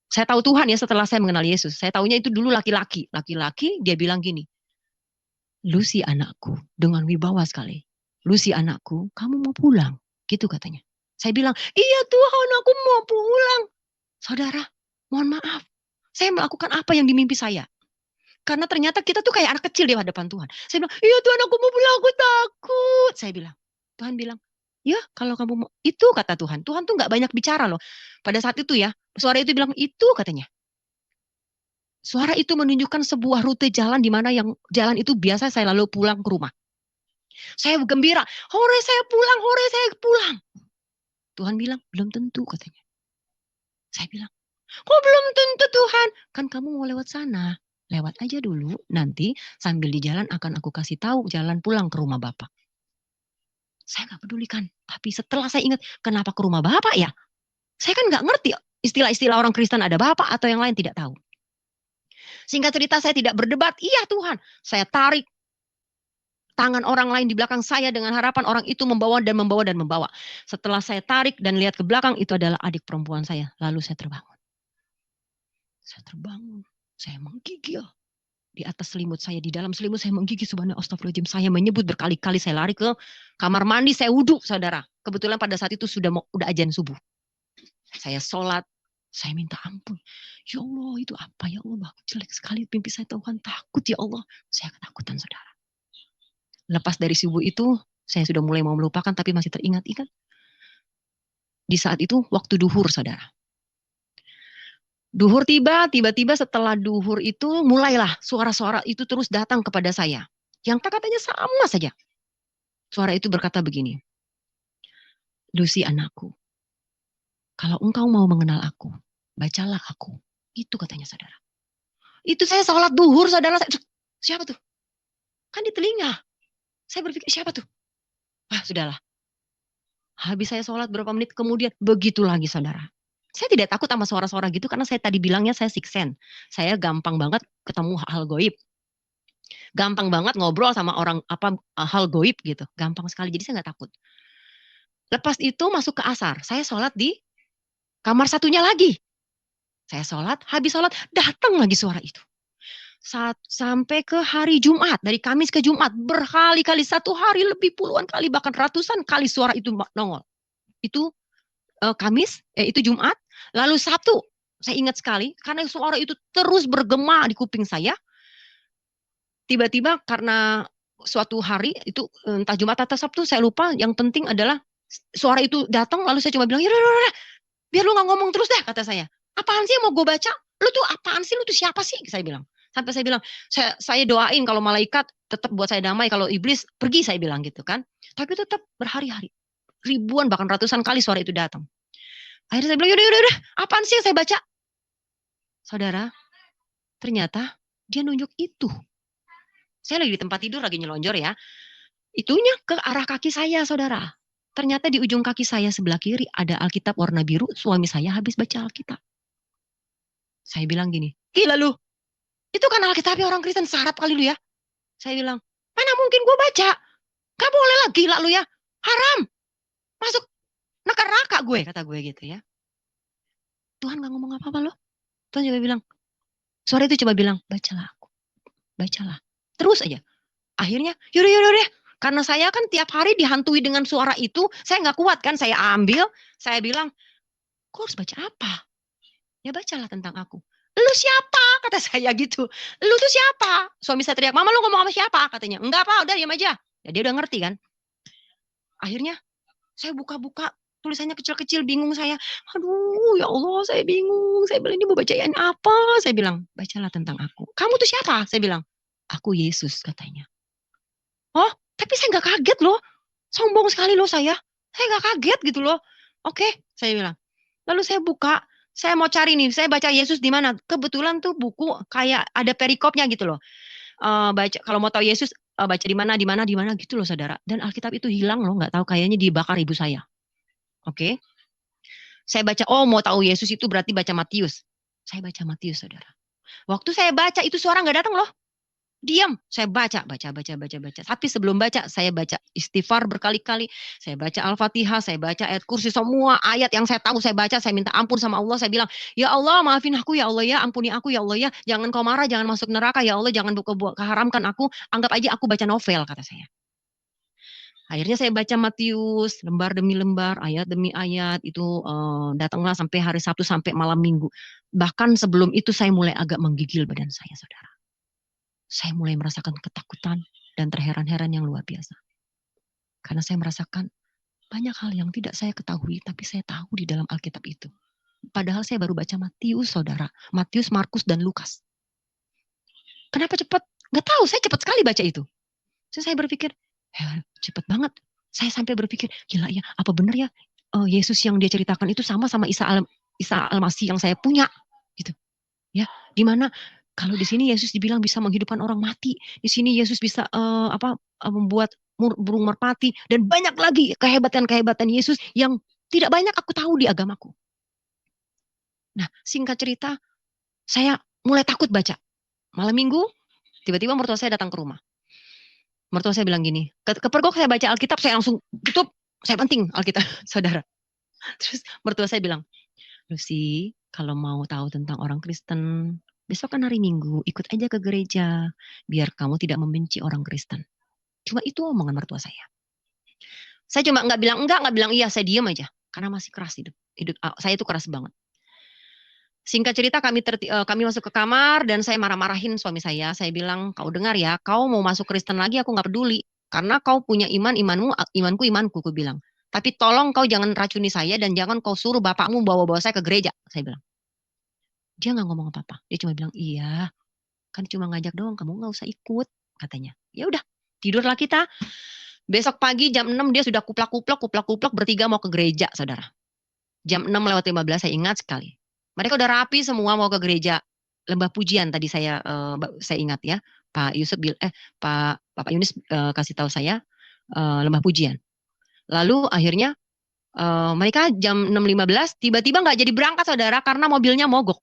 Speaker 1: Saya tahu Tuhan ya setelah saya mengenal Yesus. Saya tahunya itu dulu laki-laki. Laki-laki, dia bilang gini, Lucy anakku, dengan wibawa sekali. Lucy anakku, kamu mau pulang? Gitu katanya. Saya bilang, iya Tuhan, aku mau pulang. Saudara, mohon maaf. Saya melakukan apa yang dimimpi saya. Karena ternyata kita tuh kayak anak kecil di hadapan Tuhan. Saya bilang, iya Tuhan, aku mau pulang, aku takut. Saya bilang, Tuhan bilang, ya kalau kamu mau, itu kata Tuhan. Tuhan tuh gak banyak bicara loh. Pada saat itu ya, suara itu bilang, itu katanya. Suara itu menunjukkan sebuah rute jalan di mana yang jalan itu biasa saya lalu pulang ke rumah. Saya gembira, hore saya pulang. Tuhan bilang, belum tentu katanya. Saya bilang, kok belum tentu Tuhan? Kan kamu mau lewat sana. Lewat aja dulu, nanti sambil di jalan akan aku kasih tahu jalan pulang ke rumah Bapak. Saya gak pedulikan. Tapi setelah saya ingat, kenapa ke rumah Bapak ya? Saya kan gak ngerti istilah-istilah orang Kristen, ada Bapak atau yang lain, tidak tahu. Singkat cerita, saya tidak berdebat. Iya Tuhan, saya tarik tangan orang lain di belakang saya dengan harapan orang itu membawa. Setelah saya tarik dan lihat ke belakang, itu adalah adik perempuan saya. Lalu saya terbangun. Saya menggigil. Di atas selimut saya, di dalam selimut saya menggigit, subhanallah, astagfirullahaladzim. Saya menyebut berkali-kali, saya lari ke kamar mandi, saya wudhu, saudara. Kebetulan pada saat itu udah azan subuh. Saya sholat, saya minta ampun. Ya Allah, itu apa ya Allah? Jelek sekali mimpi saya, Tuhan. Takut ya Allah. Saya ketakutan, saudara. Lepas dari subuh itu, saya sudah mulai mau melupakan, tapi masih teringat-ingat. Di saat itu, waktu duhur, saudara. Duhur tiba-tiba setelah duhur itu mulailah suara-suara itu terus datang kepada saya. Yang katanya sama saja. Suara itu berkata begini, Lucy anakku, kalau engkau mau mengenal aku, bacalah aku. Itu katanya saudara. Itu saya sholat duhur saudara. Siapa tuh? Kan di telinga. Saya berpikir siapa tuh? Sudahlah. Habis saya sholat berapa menit kemudian begitu lagi saudara. Saya tidak takut sama suara-suara gitu karena saya tadi bilangnya saya siksen. Saya gampang banget ketemu hal goib. Gampang banget ngobrol sama orang hal goib gitu. Gampang sekali. Jadi saya nggak takut. Lepas itu masuk ke asar. Saya sholat di kamar satunya lagi. Saya sholat, habis sholat datang lagi suara itu. Sampai ke hari Jumat, dari Kamis ke Jumat, berkali-kali, satu hari lebih puluhan kali, bahkan ratusan kali suara itu nongol. Itu Kamis, itu Jumat, lalu Sabtu, saya ingat sekali, karena suara itu terus bergema di kuping saya. Tiba-tiba karena suatu hari, itu entah Jumat atau Sabtu, saya lupa, yang penting adalah suara itu datang, lalu saya cuma bilang, ya biar lu gak ngomong terus deh, kata saya. Apaan sih yang mau gue baca? Lu tuh apaan sih? Lu tuh siapa sih? Saya bilang. Sampai saya bilang, saya doain kalau malaikat tetap buat saya damai, kalau iblis pergi, saya bilang gitu kan. Tapi tetap berhari-hari. Ribuan bahkan ratusan kali suara itu datang. Akhirnya saya bilang, yaudah, apaan sih yang saya baca? Saudara, ternyata dia nunjuk itu. Saya lagi di tempat tidur, lagi nyelonjor ya. Itunya ke arah kaki saya, saudara. Ternyata di ujung kaki saya sebelah kiri ada Alkitab warna biru, suami saya habis baca Alkitab. Saya bilang gini, gila lu, itu kan Alkitabnya orang Kristen, syarat kali lu ya. Saya bilang, mana mungkin gue baca, gak boleh lah, gila lu ya, haram, masuk neraka gue, kata gue gitu ya. Tuhan gak ngomong apa-apa loh. Tuhan juga bilang, suara itu coba bilang, bacalah aku, bacalah, terus aja. Akhirnya, yaudah, karena saya kan tiap hari dihantui dengan suara itu, saya gak kuat kan, saya ambil, saya bilang, kok harus baca apa? Ya bacalah tentang aku. Lu siapa? Kata saya gitu. Lu tuh siapa? Suami saya teriak, mama lu ngomong sama siapa? Katanya, enggak apa, udah diam aja. Ya dia udah ngerti kan. Akhirnya saya buka-buka, tulisannya kecil-kecil, bingung saya. Aduh ya Allah, saya bingung. Saya bilang, ini mau bacain apa? Saya bilang, bacalah tentang aku. Kamu tuh siapa? Saya bilang, aku Yesus, katanya. Oh, tapi saya gak kaget loh. Sombong sekali loh saya. Saya gak kaget gitu loh. Oke, saya bilang. Lalu saya buka, saya mau cari nih, saya baca Yesus di mana. Kebetulan tuh buku kayak ada perikopnya gitu loh. Baca kalau mau tahu Yesus baca di mana gitu loh saudara. Dan Alkitab itu hilang loh, nggak tahu, kayaknya dibakar ibu saya. Oke. Saya baca, oh mau tahu Yesus itu berarti baca Matius. Saya baca Matius saudara. Waktu saya baca itu suara nggak datang loh. Diam, saya baca. Tapi sebelum baca, saya baca istighfar berkali-kali. Saya baca Al-Fatihah, saya baca ayat kursi, semua ayat yang saya tahu saya baca, saya minta ampun sama Allah. Saya bilang, ya Allah maafin aku ya Allah ya, ampuni aku ya Allah ya. Jangan kau marah, jangan masuk neraka ya Allah, jangan keharamkan aku. Anggap aja aku baca novel, kata saya. Akhirnya saya baca Matius, lembar demi lembar, ayat demi ayat, itu datanglah sampai hari Sabtu sampai malam Minggu. Bahkan sebelum itu saya mulai agak menggigil badan saya, saudara. Saya mulai merasakan ketakutan dan terheran-heran yang luar biasa. Karena saya merasakan banyak hal yang tidak saya ketahui, tapi saya tahu di dalam Alkitab itu. Padahal saya baru baca Matius, saudara. Matius, Markus, dan Lukas. Kenapa cepat? Gak tahu, saya cepat sekali baca itu. Saya berpikir, cepat banget. Saya sampai berpikir, gila ya, apa benar ya Yesus yang dia ceritakan itu sama Isa Al-Masih yang saya punya, gitu. Ya, di mana kalau di sini Yesus dibilang bisa menghidupkan orang mati, di sini Yesus bisa membuat burung merpati, dan banyak lagi kehebatan Yesus yang tidak banyak aku tahu di agamaku. Nah, singkat cerita, saya mulai takut baca. Malam Minggu, tiba-tiba mertua saya datang ke rumah. Mertua saya bilang gini, kepergok saya baca Alkitab, saya langsung tutup, saya penting Alkitab, saudara. Terus mertua saya bilang, Lucy, kalau mau tahu tentang orang Kristen, besok kan hari Minggu, ikut aja ke gereja, biar kamu tidak membenci orang Kristen. Cuma itu omongan mertua saya. Saya cuma nggak bilang iya, saya diam aja. Karena masih keras hidup. Saya itu keras banget. Singkat cerita kami masuk ke kamar dan saya marah-marahin suami saya. Saya bilang, kau dengar ya, kau mau masuk Kristen lagi aku nggak peduli. Karena kau punya imanmu, imanku, aku bilang. Tapi tolong kau jangan racuni saya dan jangan kau suruh bapakmu bawa-bawa saya ke gereja, saya bilang. Dia nggak ngomong apa-apa. Dia cuma bilang, iya, kan cuma ngajak doang, kamu nggak usah ikut, katanya. Ya udah, tidurlah kita. Besok pagi jam 6 dia sudah kuplak-kuplak bertiga mau ke gereja, saudara. Jam 6:15 saya ingat sekali. Mereka udah rapi semua mau ke gereja Lembah Pujian tadi saya ingat ya. Pak Bapak Yunis kasih tahu saya Lembah Pujian. Lalu akhirnya mereka jam 6:15 tiba-tiba nggak jadi berangkat saudara karena mobilnya mogok.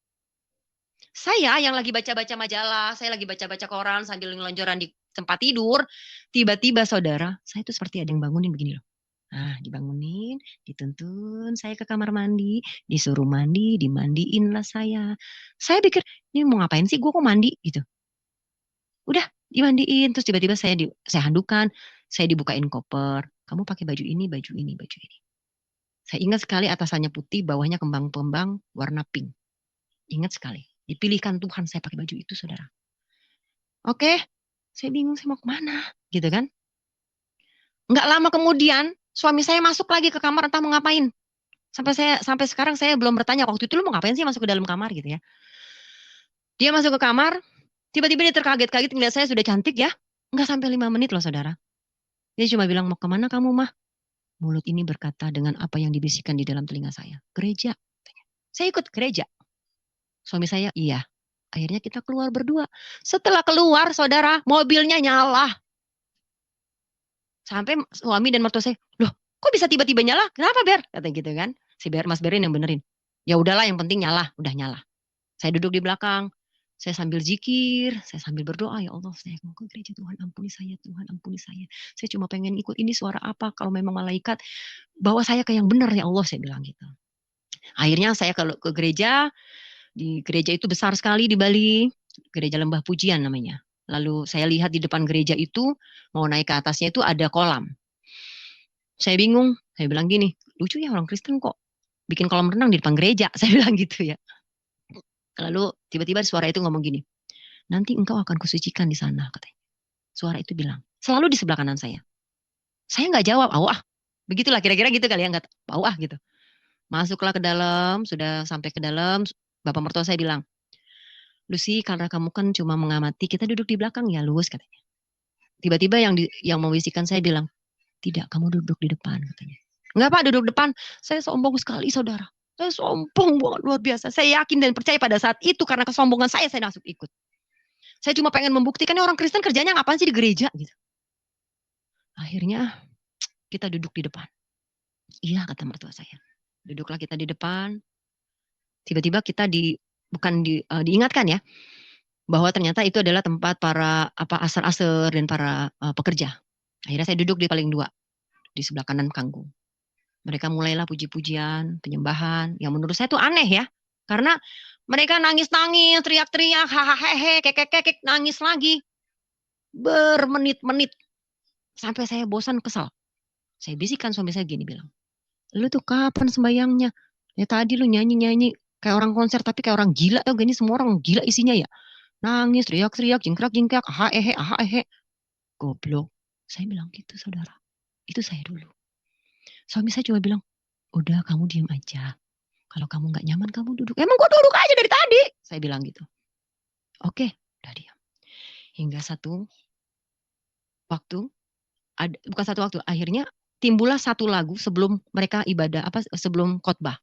Speaker 1: Saya yang lagi baca-baca majalah, saya lagi baca-baca koran sambil ngelonjoran di tempat tidur, tiba-tiba saudara, saya itu seperti ada yang bangunin begini loh. Nah, dibangunin, dituntun saya ke kamar mandi, disuruh mandi, dimandiin lah saya. Saya pikir, ini mau ngapain sih gue kok mandi gitu. Udah dimandiin, terus tiba-tiba saya handukan, saya dibukain koper. Kamu pakai baju ini, baju ini, baju ini. Saya ingat sekali atasannya putih, bawahnya kembang-kembang warna pink. Ingat sekali. Dipilihkan Tuhan saya pakai baju itu, saudara. Oke, saya bingung saya mau kemana, gitu kan. Nggak lama kemudian, suami saya masuk lagi ke kamar entah mau ngapain. Sampai sekarang saya belum bertanya, waktu itu lu mau ngapain sih masuk ke dalam kamar gitu ya. Dia masuk ke kamar, tiba-tiba dia terkaget-kaget ngeliat saya sudah cantik ya. Nggak sampai 5 menit loh saudara. Dia cuma bilang, mau kemana kamu mah? Mulut ini berkata dengan apa yang dibisikkan di dalam telinga saya. Gereja. Saya ikut gereja. Suami saya, iya. Akhirnya kita keluar berdua. Setelah keluar, saudara, mobilnya nyala. Sampai suami dan mertua saya, loh, kok bisa tiba-tiba nyala? Kenapa, Ber? Kata gitu kan. Si Mas Berin yang benerin. Ya udahlah, yang penting nyala, udah nyala. Saya duduk di belakang, saya sambil zikir, saya sambil berdoa, ya Allah, saya mau ke gereja, Tuhan ampuni saya, Tuhan ampuni saya. Saya cuma pengen ikut, ini suara apa? Kalau memang malaikat, bawa saya ke yang benar ya Allah, saya bilang gitu. Akhirnya saya ke gereja, di gereja itu besar sekali di Bali, gereja Lembah Pujian namanya. Lalu saya lihat di depan gereja itu, mau naik ke atasnya itu ada kolam. Saya bingung, saya bilang gini, lucu ya orang Kristen kok bikin kolam renang di depan gereja, saya bilang gitu ya. Lalu tiba-tiba suara itu ngomong gini, nanti engkau akan kusucikan di sana, katanya. Suara itu bilang, selalu di sebelah kanan saya. Saya nggak jawab, awah. Begitulah kira-kira gitu kali ya, nggak awah gitu. Masuklah ke dalam, sudah sampai ke dalam, bapak mertua saya bilang, Lucy, karena kamu kan cuma mengamati, kita duduk di belakang ya, Lus, katanya. Tiba-tiba yang membisikkan saya bilang, tidak, kamu duduk di depan, katanya. Enggak Pak, duduk depan. Saya sombong sekali, saudara. Saya sombong banget, luar biasa. Saya yakin dan percaya pada saat itu, karena kesombongan saya masuk ikut. Saya cuma pengen membuktikan orang Kristen kerjanya ngapain sih di gereja, gitu. Akhirnya, kita duduk di depan. Iya, kata mertua saya. Duduklah kita di depan. Tiba-tiba kita diingatkan ya, bahwa ternyata itu adalah tempat para aser-aser dan para pekerja. Akhirnya saya duduk di paling 2, di sebelah kanan kangkung. Mereka mulailah puji-pujian, penyembahan, yang menurut saya itu aneh ya, karena mereka nangis-nangis, teriak-teriak, hahaha, kekek, nangis lagi, bermenit-menit, sampai saya bosan, kesal. Saya bisikan suami saya gini, bilang, lu tuh kapan sembayangnya? Ya tadi lu nyanyi-nyanyi, kayak orang konser, tapi kayak orang gila, tau gak, ini semua orang gila isinya ya. Nangis, teriak-teriak, jingkrak-jingkrak, ahehe. Goblok. Saya bilang gitu, saudara. Itu saya dulu. Suami saya cuma bilang, udah kamu diam aja. Kalau kamu nggak nyaman, kamu duduk. Emang gua duduk aja dari tadi. Saya bilang gitu. Oke, udah diam. Hingga satu waktu, bukan satu waktu, akhirnya timbullah satu lagu sebelum mereka ibadah, sebelum khotbah.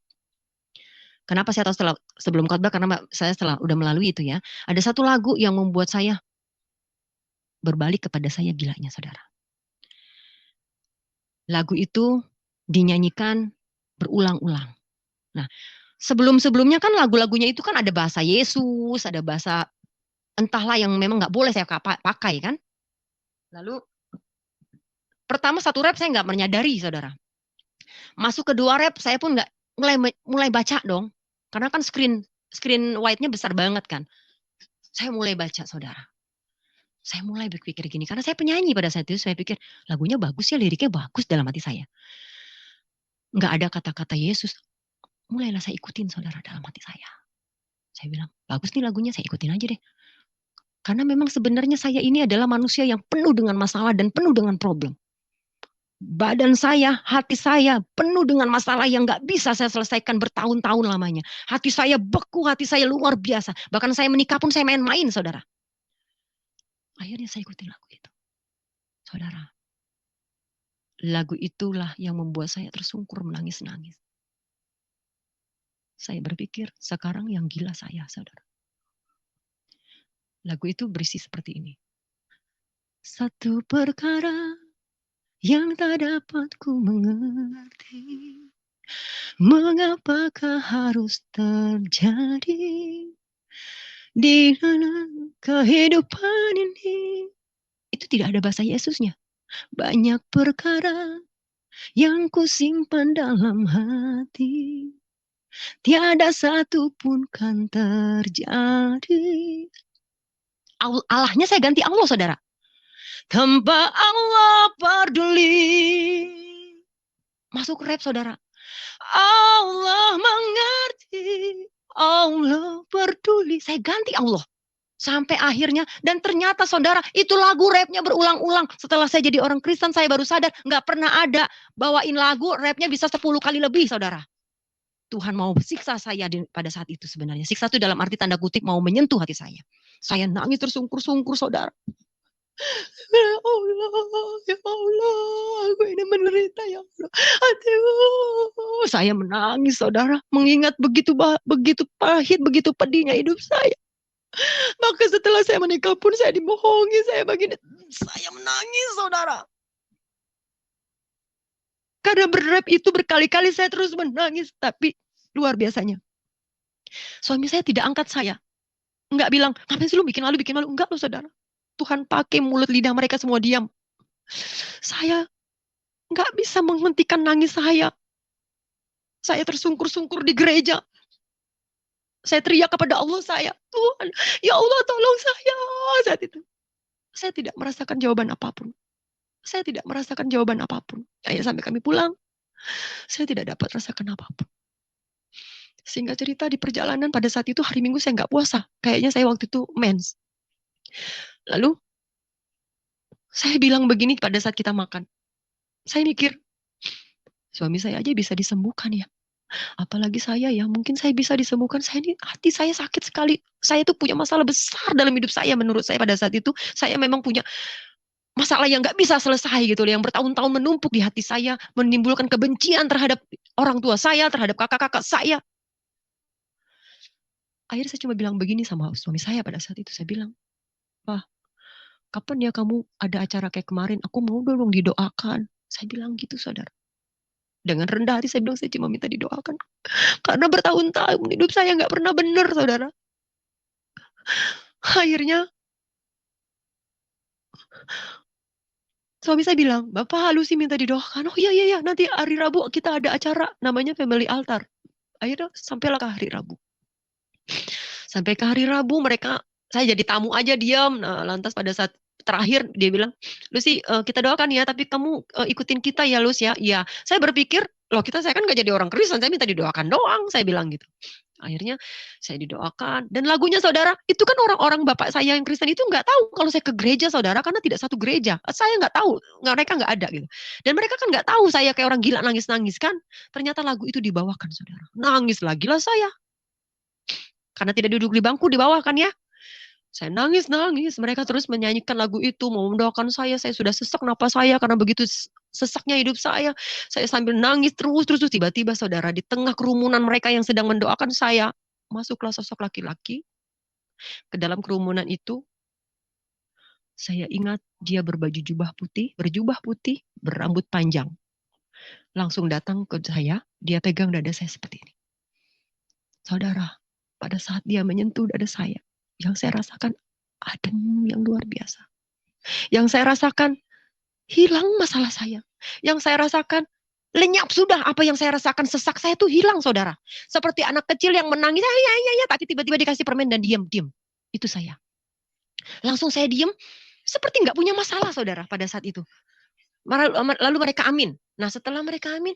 Speaker 1: Kenapa saya tahu sebelum khotbah? Karena saya setelah udah melalui itu ya. Ada satu lagu yang membuat saya berbalik kepada saya gilanya, saudara. Lagu itu dinyanyikan berulang-ulang. Nah, sebelum-sebelumnya kan lagu-lagunya itu kan ada bahasa Yesus, ada bahasa entahlah yang memang nggak boleh saya pakai kan. Lalu pertama satu rap saya nggak menyadari, saudara. Masuk kedua rap saya pun nggak mulai baca dong, karena kan screen white-nya besar banget kan. Saya mulai baca, saudara. Saya mulai berpikir gini, karena saya penyanyi pada saat itu, saya pikir lagunya bagus ya, liriknya bagus dalam hati saya. Nggak ada kata-kata Yesus. Mulailah saya ikutin, saudara, dalam hati saya. Saya bilang, bagus nih lagunya, saya ikutin aja deh. Karena memang sebenarnya saya ini adalah manusia yang penuh dengan masalah dan penuh dengan problem. Badan saya, hati saya penuh dengan masalah yang nggak bisa saya selesaikan bertahun-tahun lamanya. Hati saya beku, hati saya luar biasa. Bahkan saya menikah pun saya main-main, saudara. Akhirnya saya ikutin lagu itu. Saudara, lagu itulah yang membuat saya tersungkur menangis-nangis. Saya berpikir, sekarang yang gila saya, saudara. Lagu itu berisi seperti ini. Satu perkara yang tak dapat ku mengerti, mengapakah harus terjadi di dalam kehidupan ini. Itu tidak ada bahasa Yesusnya. Banyak perkara yang ku simpan dalam hati, tiada satu pun kan terjadi. Allahnya saya ganti Allah, saudara. Tanpa Allah peduli. Masuk rap, saudara. Allah mengerti, Allah peduli. Saya ganti Allah. Sampai akhirnya, dan ternyata saudara, itu lagu rapnya berulang-ulang. Setelah saya jadi orang Kristen, saya baru sadar, nggak pernah ada bawain lagu rapnya bisa 10 kali lebih, saudara. Tuhan mau siksa saya pada saat itu sebenarnya. Siksa itu dalam arti tanda kutip mau menyentuh hati saya. Saya nangis tersungkur-sungkur, saudara. Ya Allah, ya Allah, aku ini menderita, ya Allah. Aduh, saya menangis, saudara, mengingat begitu pahit, begitu pedihnya hidup saya. Maka setelah saya menikah pun saya dibohongi, saya menangis, saudara. Karena berrap itu berkali-kali saya terus menangis, tapi luar biasanya. Suami saya tidak angkat saya. Enggak bilang, ngapain sih lu bikin malu, enggak loh, saudara. Tuhan pakai mulut lidah mereka semua diam. Saya nggak bisa menghentikan nangis saya. Saya tersungkur-sungkur di gereja. Saya teriak kepada Allah saya, Tuhan, ya Allah tolong saya. Saat itu, saya tidak merasakan jawaban apapun. Saya tidak merasakan jawaban apapun. Akhirnya sampai kami pulang, saya tidak dapat rasakan apapun. Sehingga cerita di perjalanan pada saat itu hari Minggu saya nggak puasa. Kayaknya saya waktu itu mens. Lalu saya bilang begini pada saat kita makan. Saya mikir, suami saya aja bisa disembuhkan ya. Apalagi saya ya, mungkin saya bisa disembuhkan. Saya ini hati saya sakit sekali. Saya tuh punya masalah besar dalam hidup saya. Menurut saya pada saat itu, saya memang punya masalah yang nggak bisa selesai gitu, yang bertahun-tahun menumpuk di hati saya, menimbulkan kebencian terhadap orang tua saya, terhadap kakak-kakak saya. Akhirnya saya cuma bilang begini sama suami saya pada saat itu. Saya bilang, Pak, kapan ya kamu ada acara kayak kemarin? Aku mau dong didoakan. Saya bilang gitu, saudara. Dengan rendah hati saya bilang, saya cuma minta didoakan. Karena bertahun-tahun hidup saya nggak pernah benar, saudara. Akhirnya suami saya bilang, Bapak halusi minta didoakan. Oh iya, nanti hari Rabu kita ada acara namanya Family Altar. Akhirnya sampailah ke hari Rabu. Sampai ke hari Rabu saya jadi tamu aja diam. Nah, lantas pada saat terakhir dia bilang, Lucy kita doakan ya, tapi kamu ikutin kita ya Lus ya. Iya, saya berpikir, saya kan gak jadi orang Kristen, saya minta didoakan doang, saya bilang gitu. Akhirnya saya didoakan, dan lagunya saudara, itu kan orang-orang bapak saya yang Kristen itu nggak tahu kalau saya ke gereja, saudara, karena tidak satu gereja. Saya nggak tahu, mereka nggak ada gitu. Dan mereka kan nggak tahu saya kayak orang gila nangis-nangis kan. Ternyata lagu itu dibawakan, saudara. Nangis lagi lah saya. Karena tidak duduk di bangku, dibawakan ya. Saya nangis. Mereka terus menyanyikan lagu itu, mau mendoakan saya. Saya sudah sesak napas saya karena begitu sesaknya hidup saya. Saya sambil nangis terus. Tiba-tiba saudara, di tengah kerumunan mereka yang sedang mendoakan saya, masuklah sosok laki-laki ke dalam kerumunan itu. Saya ingat dia berjubah putih, berambut panjang. Langsung datang ke saya, dia pegang dada saya seperti ini. Saudara, pada saat dia menyentuh dada saya, yang saya rasakan adem yang luar biasa. Yang saya rasakan hilang masalah saya. Yang saya rasakan lenyap sudah apa yang saya rasakan, sesak saya tuh hilang, saudara. Seperti anak kecil yang menangis, ya, tapi tiba-tiba dikasih permen dan diam. Itu saya. Langsung saya diem, seperti nggak punya masalah saudara pada saat itu. Lalu mereka amin. Nah setelah mereka amin,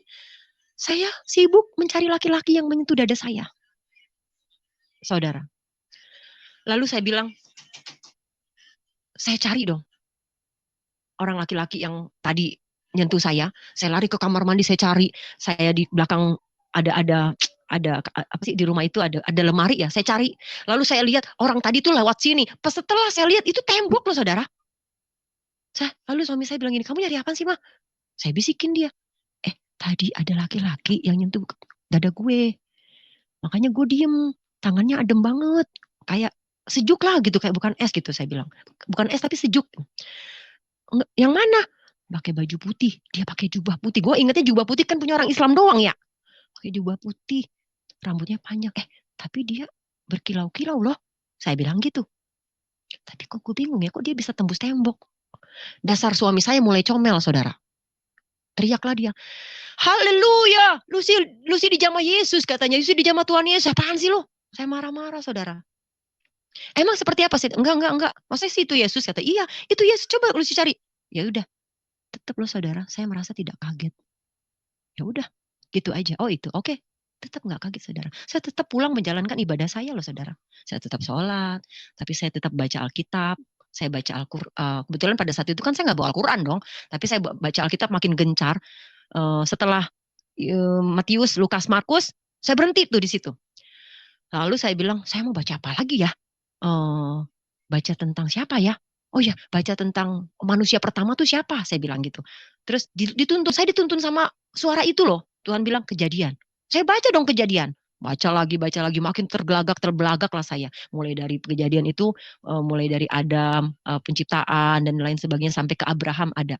Speaker 1: saya sibuk mencari laki-laki yang menyentuh dada saya. Saudara. Lalu saya bilang, saya cari dong orang laki-laki yang tadi nyentuh saya lari ke kamar mandi, saya cari, saya di belakang ada apa sih di rumah itu ada lemari ya, saya cari. Lalu saya lihat orang tadi tuh lewat sini. Pas setelah saya lihat itu tembok loh saudara. Lalu suami saya bilang gini, kamu nyari apa sih mah? Saya bisikin dia, tadi ada laki-laki yang nyentuh dada gue. Makanya gue diem, tangannya adem banget, kayak sejuk lah gitu, kayak bukan es gitu saya bilang. Bukan es tapi sejuk. Yang mana? Pakai baju putih, dia pakai jubah putih. Gue ingetnya jubah putih kan punya orang Islam doang ya. Pakai jubah putih, rambutnya panjang. Tapi dia berkilau-kilau loh. Saya bilang gitu. Tapi kok gue bingung ya, kok dia bisa tembus tembok. Dasar suami saya mulai comel saudara. Teriaklah dia, haleluya, Lucy dijamah Yesus katanya, Lucy dijamah Tuhan Yesus. Apaan sih lo? Saya marah-marah saudara. Emang seperti apa sih? Enggak. Maksudnya sih itu Yesus kata. Iya, itu Yesus. Coba Lucy cari. Ya udah. Tetap loh saudara, saya merasa tidak kaget. Ya udah, gitu aja. Oh itu, oke. Tetap nggak kaget saudara. Saya tetap pulang menjalankan ibadah saya loh saudara. Saya tetap sholat, tapi saya tetap baca Alkitab. Saya baca Al-Quran. Kebetulan pada saat itu kan saya nggak bawa Al-Quran dong. Tapi saya baca Alkitab makin gencar. Setelah Matius, Lukas, Markus, saya berhenti tuh di situ. Lalu saya bilang, saya mau baca apa lagi ya? Baca tentang siapa ya? Oh ya, baca tentang manusia pertama tuh siapa? Saya bilang gitu. Terus saya dituntun sama suara itu loh. Tuhan bilang Kejadian. Saya baca dong Kejadian. Baca lagi, makin terbelagak lah saya. Mulai dari Kejadian itu, mulai dari Adam, penciptaan dan lain sebagainya sampai ke Abraham ada.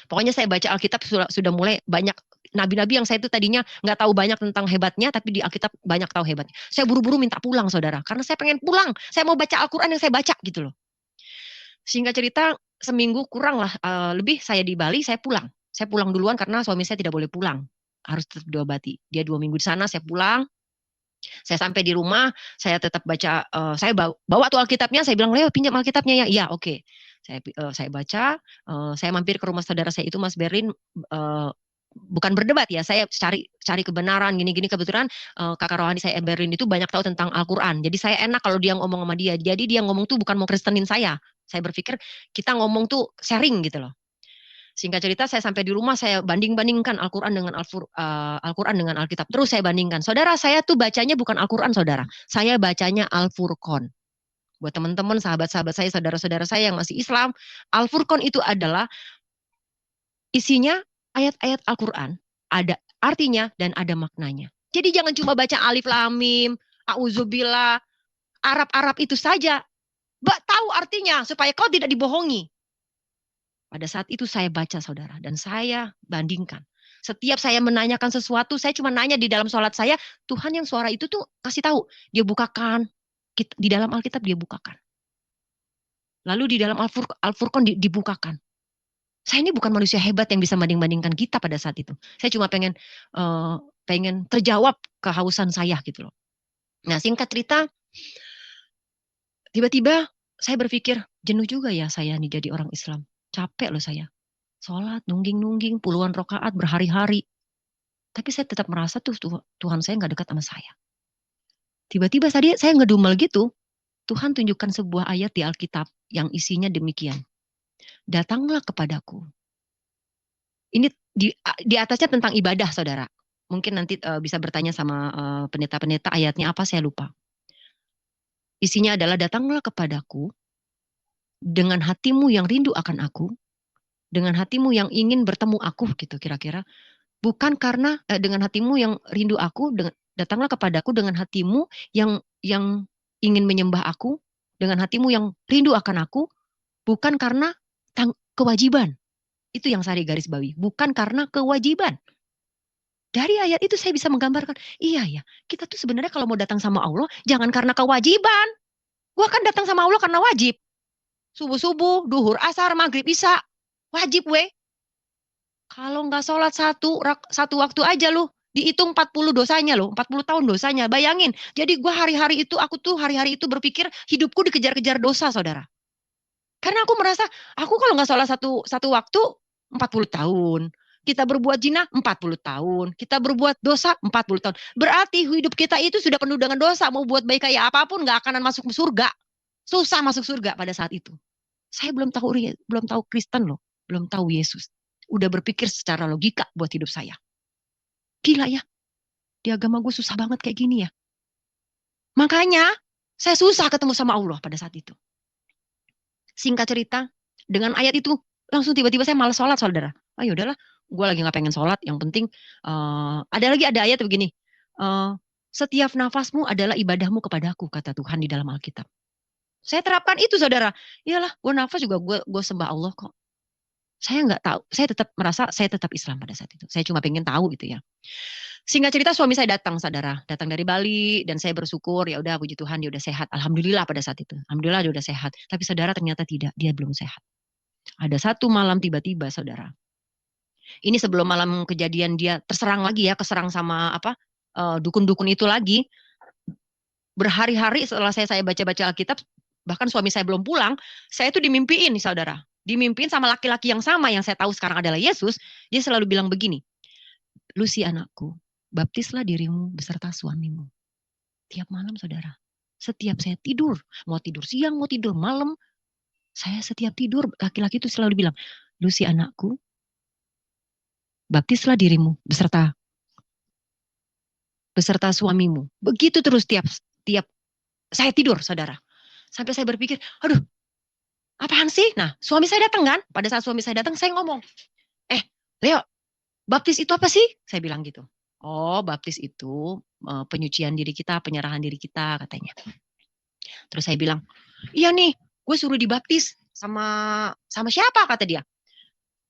Speaker 1: Pokoknya saya baca Alkitab sudah mulai banyak nabi-nabi yang saya itu tadinya nggak tahu banyak tentang hebatnya, tapi di Alkitab banyak tahu hebatnya. Saya buru-buru minta pulang saudara, karena saya pengen pulang. Saya mau baca Al-Quran yang saya baca gitu loh. Singkat cerita, seminggu kurang lah, lebih saya di Bali, saya pulang. Saya pulang duluan karena suami saya tidak boleh pulang. Harus tetap diobati. Dia 2 minggu di sana, saya pulang. Saya sampai di rumah, saya tetap baca, saya bawa tuh Alkitabnya, saya bilang, Leo pinjam Alkitabnya ya? Iya, oke. Saya baca, saya mampir ke rumah saudara saya itu Mas Berlin, bukan berdebat ya, saya cari kebenaran gini-gini. Kebetulan kakak rohani saya Berlin itu banyak tahu tentang Al-Quran, jadi saya enak kalau dia ngomong sama dia. Jadi dia ngomong tuh bukan mau kristenin saya berpikir kita ngomong tuh sharing gitu loh. Singkat cerita, saya sampai di rumah, saya banding-bandingkan Al-Quran dengan Al-Quran dengan Alkitab. Terus saya bandingkan. Saudara, saya tuh bacanya bukan Al-Quran, saudara. Saya bacanya Al-Furqan. Buat teman-teman, sahabat-sahabat saya, saudara-saudara saya yang masih Islam, Al-Furqan itu adalah isinya ayat-ayat Al-Quran. Ada artinya dan ada maknanya. Jadi jangan cuma baca alif lam mim, auzubillah, Arab-Arab itu saja. Tahu artinya supaya kau tidak dibohongi. Pada saat itu saya baca saudara, dan saya bandingkan. Setiap saya menanyakan sesuatu, saya cuma nanya di dalam sholat saya, Tuhan yang suara itu tuh kasih tahu. Dia bukakan, di dalam Alkitab dia bukakan. Lalu di dalam Al-Furqan dibukakan. Saya ini bukan manusia hebat yang bisa banding-bandingkan kita pada saat itu. Saya cuma pengen terjawab kehausan saya gitu loh. Nah singkat cerita, tiba-tiba saya berpikir, jenuh juga ya saya nih jadi orang Islam. Capek loh saya. Sholat, nungging-nungging, puluhan rakaat berhari-hari. Tapi saya tetap merasa tuh Tuhan saya nggak dekat sama saya. Tiba-tiba tadi saya ngedumel gitu. Tuhan tunjukkan sebuah ayat di Alkitab yang isinya demikian. Datanglah kepadaku. Ini di atasnya tentang ibadah saudara. Mungkin nanti bisa bertanya sama pendeta-pendeta ayatnya apa saya lupa. Isinya adalah datanglah kepadaku dengan hatimu yang rindu akan aku, dengan hatimu yang ingin bertemu aku gitu kira-kira. Bukan karena dengan hatimu yang rindu aku, datanglah kepadaku dengan hatimu yang ingin menyembah aku, dengan hatimu yang rindu akan aku, bukan karena kewajiban. Itu yang saya garis bawahi, bukan karena kewajiban. Dari ayat itu saya bisa menggambarkan, iya ya, kita tuh sebenarnya kalau mau datang sama Allah, jangan karena kewajiban. Gua kan datang sama Allah karena wajib. Subuh-subuh, duhur, asar, maghrib, isya. Wajib weh. Kalau nggak sholat satu waktu aja lu, Dihitung 40 dosanya loh, 40 tahun dosanya. Bayangin. Jadi gue hari-hari itu berpikir hidupku dikejar-kejar dosa, saudara. Karena aku merasa, aku kalau nggak salah satu waktu 40 tahun. Kita berbuat zina 40 tahun. Kita berbuat dosa 40 tahun. Berarti hidup kita itu sudah penuh dengan dosa. Mau buat baik kayak apapun nggak akan masuk surga. Susah masuk surga pada saat itu. Saya belum tahu Kristen loh. Belum tahu Yesus. Udah berpikir secara logika buat hidup saya. Gila ya. Di agama gue susah banget kayak gini ya. Makanya saya susah ketemu sama Allah pada saat itu. Singkat cerita, dengan ayat itu langsung tiba-tiba saya malas sholat, saudara. Ah yaudahlah, gue lagi nggak pengen sholat. Yang penting ada ayat begini. Setiap nafasmu adalah ibadahmu kepadaku, kata Tuhan di dalam Alkitab. Saya terapkan itu, saudara. Iyalah, gue nafas juga gue sembah Allah kok. Saya nggak tahu. Saya tetap merasa saya tetap Islam pada saat itu. Saya cuma pengen tahu gitu ya. Singkat cerita suami saya datang, saudara. Datang dari Bali dan saya bersyukur, ya udah puji Tuhan dia udah sehat. Alhamdulillah pada saat itu. Alhamdulillah dia udah sehat. Tapi saudara ternyata tidak, dia belum sehat. Ada satu malam tiba-tiba, saudara. Ini sebelum malam kejadian dia terserang lagi ya, keserang sama dukun-dukun itu lagi. Berhari-hari setelah saya baca-baca Alkitab, bahkan suami saya belum pulang, saya itu dimimpiin nih, saudara. Dimimpiin sama laki-laki yang sama yang saya tahu sekarang adalah Yesus. Dia selalu bilang begini, Lucy anakku, baptislah dirimu beserta suamimu. Tiap malam, saudara. Setiap saya tidur, mau tidur siang, mau tidur malam, saya setiap tidur, laki-laki itu selalu bilang, Lucy anakku, baptislah dirimu beserta suamimu. Begitu terus tiap saya tidur, saudara. Sampai saya berpikir, aduh, apaan sih? Nah, suami saya datang kan? Pada saat suami saya datang, saya ngomong, Leo, baptis itu apa sih? Saya bilang gitu. Oh, baptis itu penyucian diri kita, penyerahan diri kita, katanya. Terus saya bilang, iya nih, gue suruh dibaptis sama siapa, kata dia.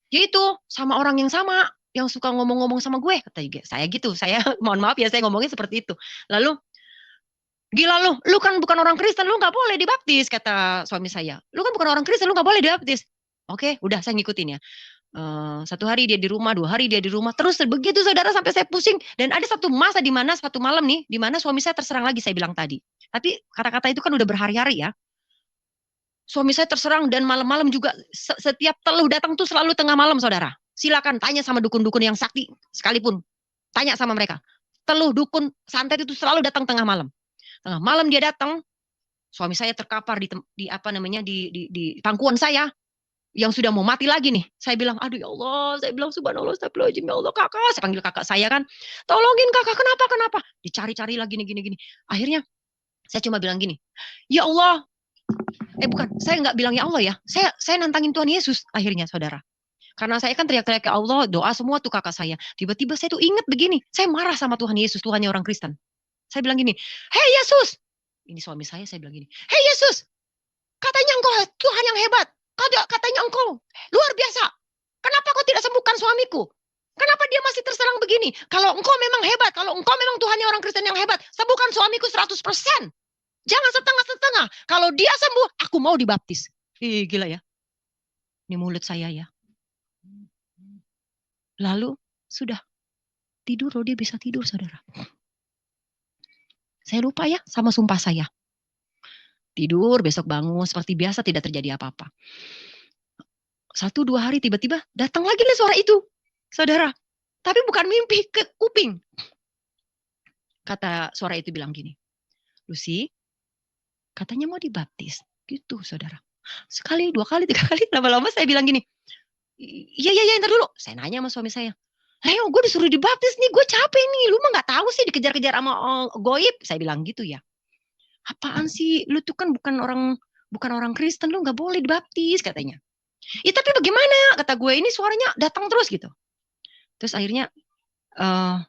Speaker 1: Ya itu, sama orang yang sama, yang suka ngomong-ngomong sama gue, kata saya gitu. Saya mohon maaf ya, saya ngomongnya seperti itu. Lalu, gila lu kan bukan orang Kristen, lu nggak boleh dibaptis, kata suami saya. Lu kan bukan orang Kristen, lu nggak boleh dibaptis. Oke, udah saya ngikutin ya. Satu hari dia di rumah, 2 hari dia di rumah, terus begitu, saudara, sampai saya pusing. Dan ada satu masa di mana satu malam nih, di mana suami saya terserang lagi, saya bilang tadi. Tapi kata-kata itu kan udah berhari-hari ya. Suami saya terserang dan malam-malam juga setiap teluh datang tuh selalu tengah malam, saudara. Silakan tanya sama dukun-dukun yang sakti sekalipun, tanya sama mereka. Teluh dukun santet itu selalu datang tengah malam. Tengah malam dia datang, suami saya terkapar di pangkuan saya yang sudah mau mati lagi nih. Saya bilang, aduh ya Allah, saya bilang subhanallah, astagfirullahaladzim, ya Allah, kakak. Saya panggil kakak saya kan, tolongin kakak, kenapa? Dicari-cari lagi gini. Akhirnya saya cuma bilang gini, ya Allah, bukan, saya nggak bilang ya Allah ya, saya nantangin Tuhan Yesus akhirnya, saudara. Karena saya kan teriak-teriak ke Allah, doa semua tuh kakak saya. Tiba-tiba saya tuh ingat begini, saya marah sama Tuhan Yesus, Tuhannya orang Kristen. Saya bilang gini, hei Yesus, ini suami saya bilang gini, hei Yesus, katanya engkau Tuhan yang hebat, katanya engkau luar biasa, kenapa kau tidak sembuhkan suamiku? Kenapa dia masih terserang begini? Kalau engkau memang hebat, kalau engkau memang Tuhannya orang Kristen yang hebat, sembuhkan suamiku 100%. Jangan setengah-setengah. Kalau dia sembuh, aku mau dibaptis. Gila ya. Ini mulut saya ya. Lalu sudah tidur, dia bisa tidur, saudara. Saya lupa ya sama sumpah saya. Tidur, besok bangun, seperti biasa tidak terjadi apa-apa. 1-2 hari tiba-tiba datang lagi nih suara itu, saudara. Tapi bukan mimpi, ke kuping. Kata suara itu bilang gini, Lucy, katanya mau dibaptis. Gitu, saudara. Sekali, 2 kali, 3 kali, lama-lama saya bilang gini, iya, ntar dulu. Saya nanya sama suami saya, Leo, gue disuruh dibaptis nih, gue capek nih. Lu mah gak tahu sih dikejar-kejar sama goib. Saya bilang gitu ya. Apaan sih? Lu tuh kan bukan orang Kristen, lu gak boleh dibaptis, katanya. Ya tapi bagaimana? Kata gue, ini suaranya datang terus gitu. Terus akhirnya,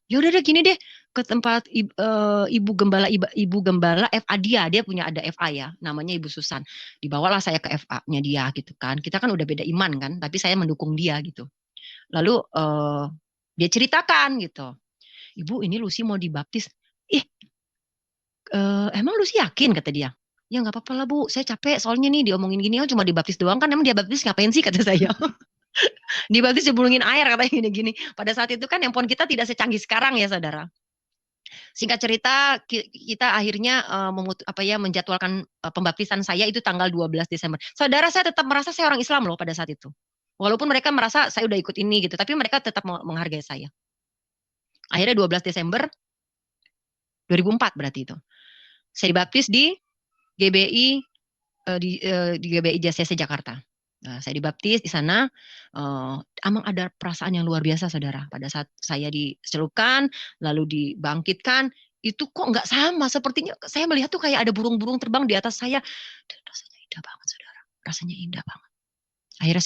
Speaker 1: ya udah deh gini deh, ke tempat ibu gembala FA dia punya ada FA ya, namanya Ibu Susan. Dibawalah saya ke FA-nya dia gitu kan. Kita kan udah beda iman kan, tapi saya mendukung dia gitu. Lalu dia ceritakan gitu, Ibu ini Lucy mau dibaptis. Emang Lucy yakin, kata dia. Ya nggak apa-apa lah Bu, saya capek soalnya nih diomongin gini, cuma dibaptis doang kan, emang dia baptis ngapain sih, kata saya. Dibaptis jebulungin air katanya gini-gini. Pada saat itu kan handphone kita tidak secanggih sekarang ya saudara. Singkat cerita kita akhirnya menjadwalkan pembaptisan saya itu tanggal 12 Desember. Saudara, saya tetap merasa saya orang Islam loh pada saat itu. Walaupun mereka merasa saya udah ikut ini gitu, tapi mereka tetap menghargai saya. Akhirnya 12 Desember 2004 berarti itu. Saya dibaptis di GBI di GBI JCC Jakarta. Nah, saya dibaptis di sana. Emang ada perasaan yang luar biasa, saudara. Pada saat saya dicelupkan, lalu dibangkitkan, itu kok nggak sama. Sepertinya saya melihat tuh kayak ada burung-burung terbang di atas saya. Dan rasanya indah banget, saudara. Rasanya indah banget. Akhirnya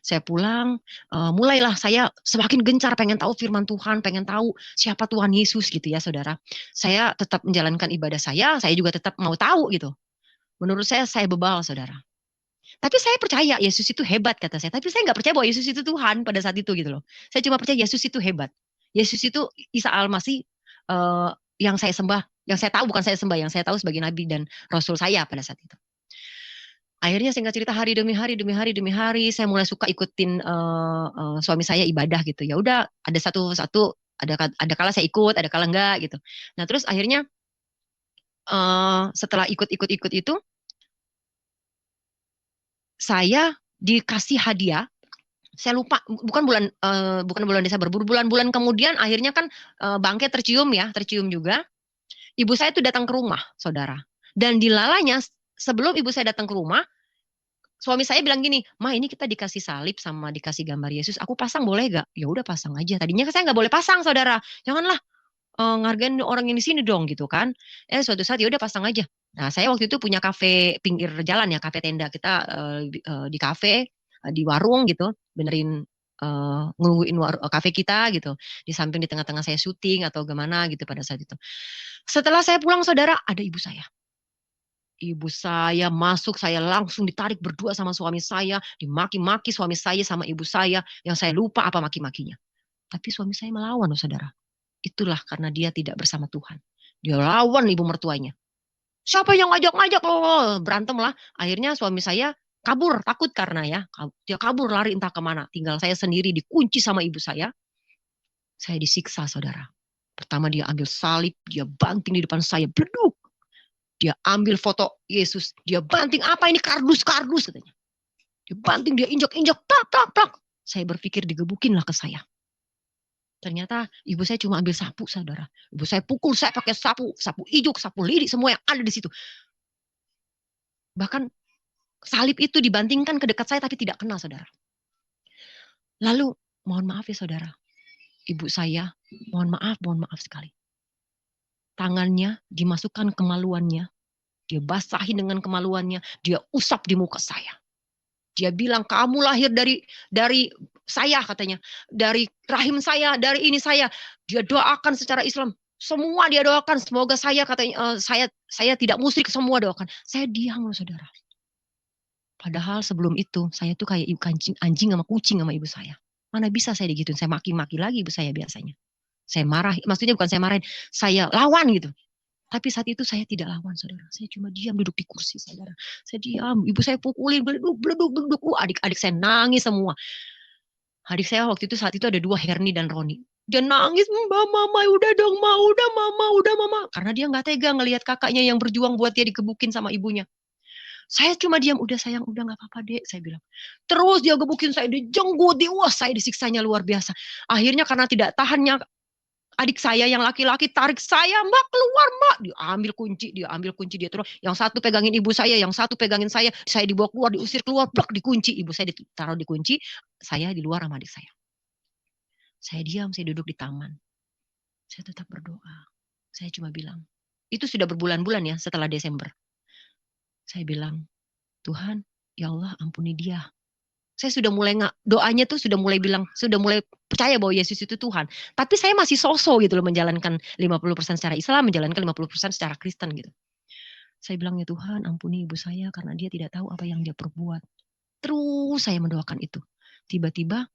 Speaker 1: saya pulang, mulailah saya semakin gencar pengen tahu firman Tuhan, pengen tahu siapa Tuhan Yesus gitu ya, saudara. Saya tetap menjalankan ibadah saya juga tetap mau tahu gitu. Menurut saya bebal, saudara. Tapi saya percaya Yesus itu hebat, kata saya. Tapi saya nggak percaya bahwa Yesus itu Tuhan pada saat itu gitu loh. Saya cuma percaya Yesus itu hebat. Yesus itu Isa Al-Masih yang saya sembah, yang saya tahu bukan saya sembah, yang saya tahu sebagai Nabi dan Rasul saya pada saat itu. Akhirnya singkat cerita hari demi hari, saya mulai suka ikutin suami saya ibadah gitu. Ya udah, ada satu-satu, ada kala saya ikut, ada kala enggak gitu. Nah terus akhirnya setelah ikut itu, saya dikasih hadiah. Saya lupa, bukan bulan Desember, bulan-bulan kemudian akhirnya kan bangkai tercium juga. Ibu saya tuh datang ke rumah, saudara. Dan dilalanya sebelum ibu saya datang ke rumah, suami saya bilang gini, "Ma, ini kita dikasih salib sama dikasih gambar Yesus, aku pasang boleh gak?" Ya udah, pasang aja. Tadinya saya nggak boleh pasang, saudara. Janganlah ngargain orang yang di sini dong gitu kan. Suatu saat ya udah pasang aja. Nah, saya waktu itu punya kafe pinggir jalan ya, kafe tenda. Kita di kafe, di warung gitu, benerin nungguin kafe kita gitu. Di samping di tengah-tengah saya syuting atau gimana gitu pada saat itu. Setelah saya pulang, saudara, ada ibu saya. Ibu saya masuk, saya langsung ditarik berdua sama suami saya, dimaki-maki suami saya sama ibu saya, yang saya lupa apa maki-makinya. Tapi suami saya melawan, loh, saudara. Itulah karena dia tidak bersama Tuhan. Dia lawan ibu mertuanya. Siapa yang ngajak-ngajak lo? Berantem lah. Akhirnya suami saya kabur, takut karena ya. Dia kabur lari entah kemana. Tinggal saya sendiri dikunci sama ibu saya. Saya disiksa, saudara. Pertama dia ambil salib, dia banting di depan saya, bleduk. Dia ambil foto Yesus, dia banting, apa ini, kardus katanya. Dia banting, dia injak, tak. Saya berpikir digebukinlah ke saya. Ternyata ibu saya cuma ambil sapu, saudara. Ibu saya pukul saya pakai sapu ijuk, sapu lidi, semua yang ada di situ. Bahkan salib itu dibantingkan ke dekat saya tapi tidak kena, saudara. Lalu, mohon maaf ya saudara, ibu saya, mohon maaf sekali. Tangannya dimasukkan kemaluannya, dia basahi dengan kemaluannya, dia usap di muka saya. Dia bilang, kamu lahir dari saya katanya, dari rahim saya, dari ini saya. Dia doakan secara Islam. Semua dia doakan, semoga saya katanya saya tidak musyrik, semua doakan. Saya diam loh, saudara. Padahal sebelum itu saya tuh kayak anjing sama kucing sama ibu saya. Mana bisa saya digituin, saya maki-maki lagi ibu saya biasanya. Saya marah, maksudnya bukan saya marahin, saya lawan gitu. Tapi saat itu saya tidak lawan, saudara. Saya cuma diam duduk di kursi, saudara. Saya diam, ibu saya pukulin, beleduk. Adik-adik saya nangis semua. Adik saya waktu itu saat itu ada 2, Herni dan Roni. Dia nangis, mama, udah dong, udah mama. Karena dia nggak tega ngelihat kakaknya yang berjuang buat dia dikebukin sama ibunya. Saya cuma diam, udah sayang, udah nggak apa-apa dek, saya bilang. Terus dia gebukin saya, dijenggut, wah saya disiksanya luar biasa. Akhirnya karena tidak tahannya, adik saya yang laki-laki tarik saya, "Mbak keluar mbak." Dia ambil kunci dia terus. Yang satu pegangin ibu saya, yang satu pegangin saya dibawa keluar, diusir keluar, blak dikunci. Ibu saya ditaruh di kunci, saya di luar sama adik saya. Saya diam, saya duduk di taman. Saya tetap berdoa. Saya cuma bilang, itu sudah berbulan-bulan ya setelah Desember. Saya bilang, Tuhan, ya Allah ampuni dia. Saya sudah mulai doanya tuh sudah mulai percaya bahwa Yesus itu Tuhan. Tapi saya masih sosok gitu loh, menjalankan 50% secara Islam, menjalankan 50% secara Kristen gitu. Saya bilang, ya Tuhan ampuni ibu saya karena dia tidak tahu apa yang dia perbuat. Terus saya mendoakan itu. Tiba-tiba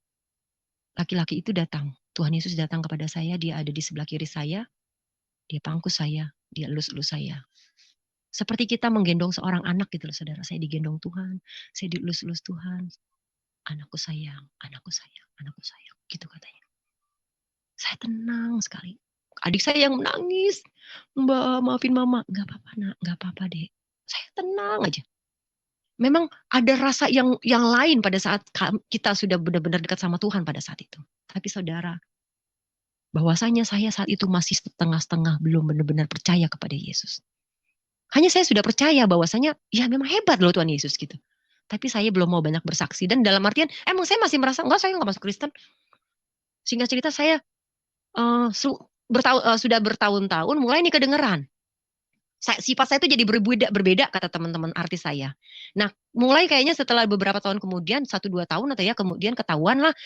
Speaker 1: laki-laki itu datang. Tuhan Yesus datang kepada saya, dia ada di sebelah kiri saya, dia pangku saya, dia elus-elus saya. Seperti kita menggendong seorang anak gitu loh, saudara. Saya digendong Tuhan, saya dielus-elus Tuhan. anakku sayang, anakku sayang, anakku sayang. Gitu katanya. Saya tenang sekali. Adik saya yang menangis. Mbak, maafin mama. Gak apa-apa nak, gak apa-apa deh. Saya tenang aja. Memang ada rasa yang lain pada saat kita sudah benar-benar dekat sama Tuhan pada saat itu. Tapi saudara, bahwasanya saya saat itu masih setengah-setengah belum benar-benar percaya kepada Yesus. Hanya saya sudah percaya bahwasanya ya memang hebat loh Tuhan Yesus gitu. Tapi saya belum mau banyak bersaksi. Dan dalam artian, emang saya masih merasa, enggak saya enggak masuk Kristen. Singkat cerita saya sudah bertahun-tahun mulai nih kedengeran. Sifat saya itu jadi berbeda kata teman-teman artis saya. Nah, mulai kayaknya setelah beberapa tahun kemudian, 1-2 tahun atau ya kemudian ketahuan lah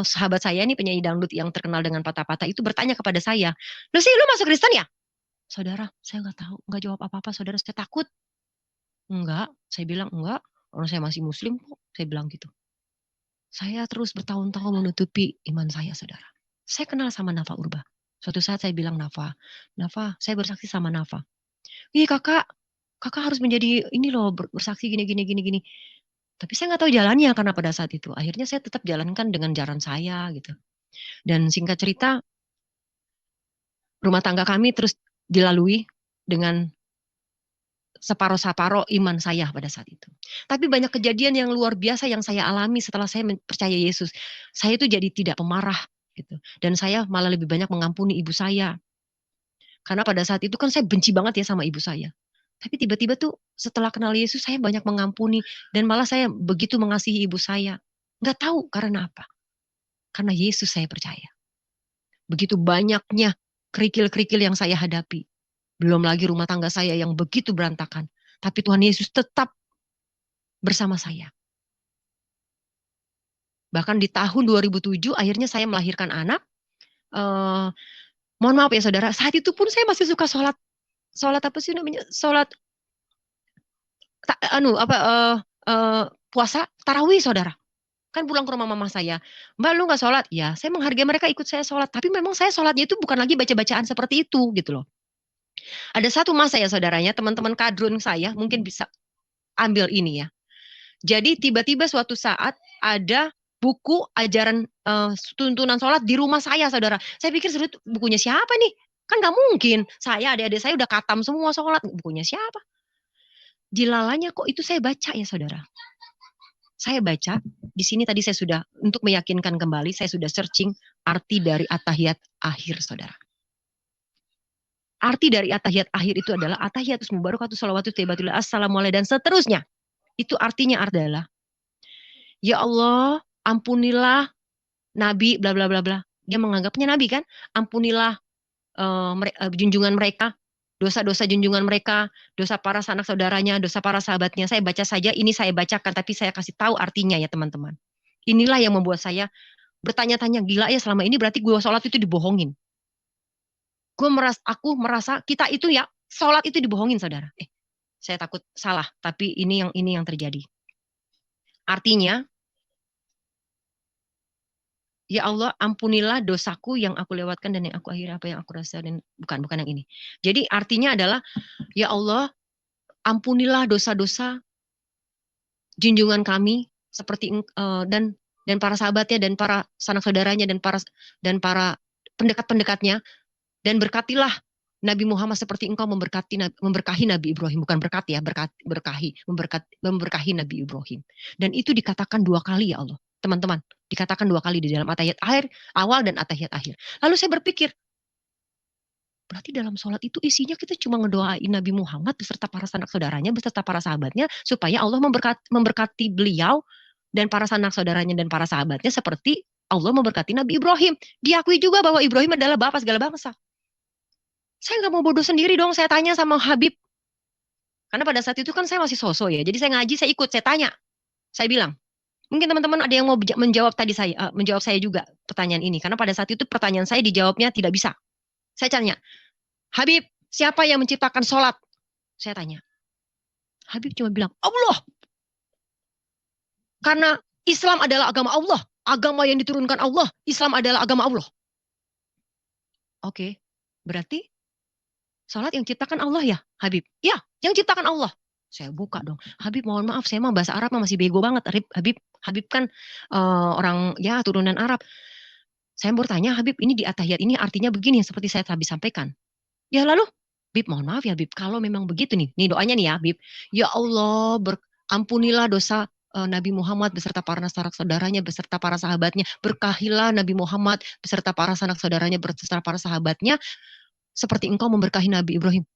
Speaker 1: sahabat saya nih penyanyi dangdut yang terkenal dengan patah-patah itu bertanya kepada saya, "Lu sih lu masuk Kristen ya?" Saudara, saya nggak tahu, nggak jawab apa-apa, saudara, saya takut. Enggak, saya bilang enggak, orang saya masih muslim kok, saya bilang gitu. Saya terus bertahun-tahun menutupi iman saya, saudara. Saya kenal sama Nafa Urba. Suatu saat saya bilang, Nafa, saya bersaksi sama Nafa. Ih kakak harus menjadi ini loh bersaksi gini. Tapi saya nggak tahu jalannya karena pada saat itu. Akhirnya saya tetap jalankan dengan jalan saya gitu. Dan singkat cerita, rumah tangga kami terus dilalui dengan separuh-separuh iman saya pada saat itu. Tapi banyak kejadian yang luar biasa yang saya alami setelah saya percaya Yesus. Saya itu jadi tidak pemarah gitu. Dan saya malah lebih banyak mengampuni ibu saya. Karena pada saat itu kan saya benci banget ya sama ibu saya. Tapi tiba-tiba tuh setelah kenal Yesus saya banyak mengampuni dan malah saya begitu mengasihi ibu saya. Nggak tahu karena apa. Karena Yesus saya percaya. Begitu banyaknya kerikil-kerikil yang saya hadapi. Belum lagi rumah tangga saya yang begitu berantakan. Tapi Tuhan Yesus tetap bersama saya. Bahkan di tahun 2007 akhirnya saya melahirkan anak. Mohon maaf ya saudara, saat itu pun saya masih suka sholat apa sih namanya? Sholat puasa tarawih saudara. Kan pulang ke rumah mama saya, Mbak lu nggak sholat? Ya, saya menghargai mereka ikut saya sholat. Tapi memang saya sholatnya itu bukan lagi baca-bacaan seperti itu gitu loh. Ada satu masa ya saudaranya, teman-teman kadrun saya mungkin bisa ambil ini ya. Jadi tiba-tiba suatu saat ada buku ajaran tuntunan sholat di rumah saya saudara. Saya pikir bukunya siapa nih? Kan nggak mungkin. Saya adik-adik saya udah katam semua sholat. Bukunya siapa? Dilalanya kok itu saya baca ya saudara. Saya baca, di sini tadi saya sudah, untuk meyakinkan kembali, saya sudah searching arti dari atahiyat akhir, saudara. Arti dari atahiyat akhir itu adalah atahiyatus mubarakatuh sholawatu tayyibatullah assalamualaikum dan seterusnya. Itu artinya adalah, ya Allah, ampunilah Nabi, bla bla bla bla. Dia menganggapnya Nabi kan, ampunilah junjungan mereka, dosa-dosa junjungan mereka, dosa para sanak saudaranya, dosa para sahabatnya. Saya baca saja, ini saya bacakan, tapi saya kasih tahu artinya ya teman-teman. Inilah yang membuat saya bertanya-tanya, gila ya selama ini berarti gue sholat itu dibohongin. Aku merasa kita itu ya, sholat itu dibohongin saudara. Saya takut salah, tapi ini yang terjadi. Artinya, ya Allah, ampunilah dosaku yang aku lewatkan dan yang aku akhiri apa yang aku rasa dan bukan yang ini. Jadi artinya adalah, ya Allah, ampunilah dosa-dosa junjungan kami seperti dan para sahabatnya dan para sanak saudaranya dan para pendekat-pendekatnya dan berkatilah Nabi Muhammad seperti engkau memberkahi Nabi Ibrahim, bukan berkati ya, memberkahi Nabi Ibrahim. Dan itu dikatakan 2 kali ya Allah. Teman-teman, dikatakan 2 kali di dalam atahiyat akhir, awal dan atahiyat akhir. Lalu saya berpikir, berarti dalam sholat itu isinya kita cuma ngedoain Nabi Muhammad beserta para sanak saudaranya, beserta para sahabatnya, supaya Allah memberkati beliau dan para sanak saudaranya dan para sahabatnya seperti Allah memberkati Nabi Ibrahim. Diakui juga bahwa Ibrahim adalah bapak segala bangsa. Saya nggak mau bodoh sendiri dong, saya tanya sama Habib. Karena pada saat itu kan saya masih sosok ya, jadi saya ngaji, saya ikut, saya tanya. Saya bilang, mungkin teman-teman ada yang mau menjawab saya juga pertanyaan ini. Karena pada saat itu pertanyaan saya dijawabnya tidak bisa. Saya tanya, Habib, siapa yang menciptakan sholat? Saya tanya. Habib cuma bilang, Allah. Karena Islam adalah agama Allah. Agama yang diturunkan Allah. Islam adalah agama Allah. Oke, berarti sholat yang ciptakan Allah ya, Habib? Ya, yang ciptakan Allah. Saya buka dong. Habib mohon maaf, saya mah bahasa Arab masih bego banget. Habib kan orang ya turunan Arab. Saya bertanya, Habib ini di atahiyat ini artinya begini seperti saya tadi sampaikan. Ya lalu, Habib mohon maaf ya Habib, kalau memang begitu nih doanya nih ya Habib. Ya Allah, ampunilah dosa Nabi Muhammad beserta para sanak saudaranya, beserta para sahabatnya. Berkahilah Nabi Muhammad beserta para sanak saudaranya, beserta para sahabatnya. Seperti engkau memberkahi Nabi Ibrahim.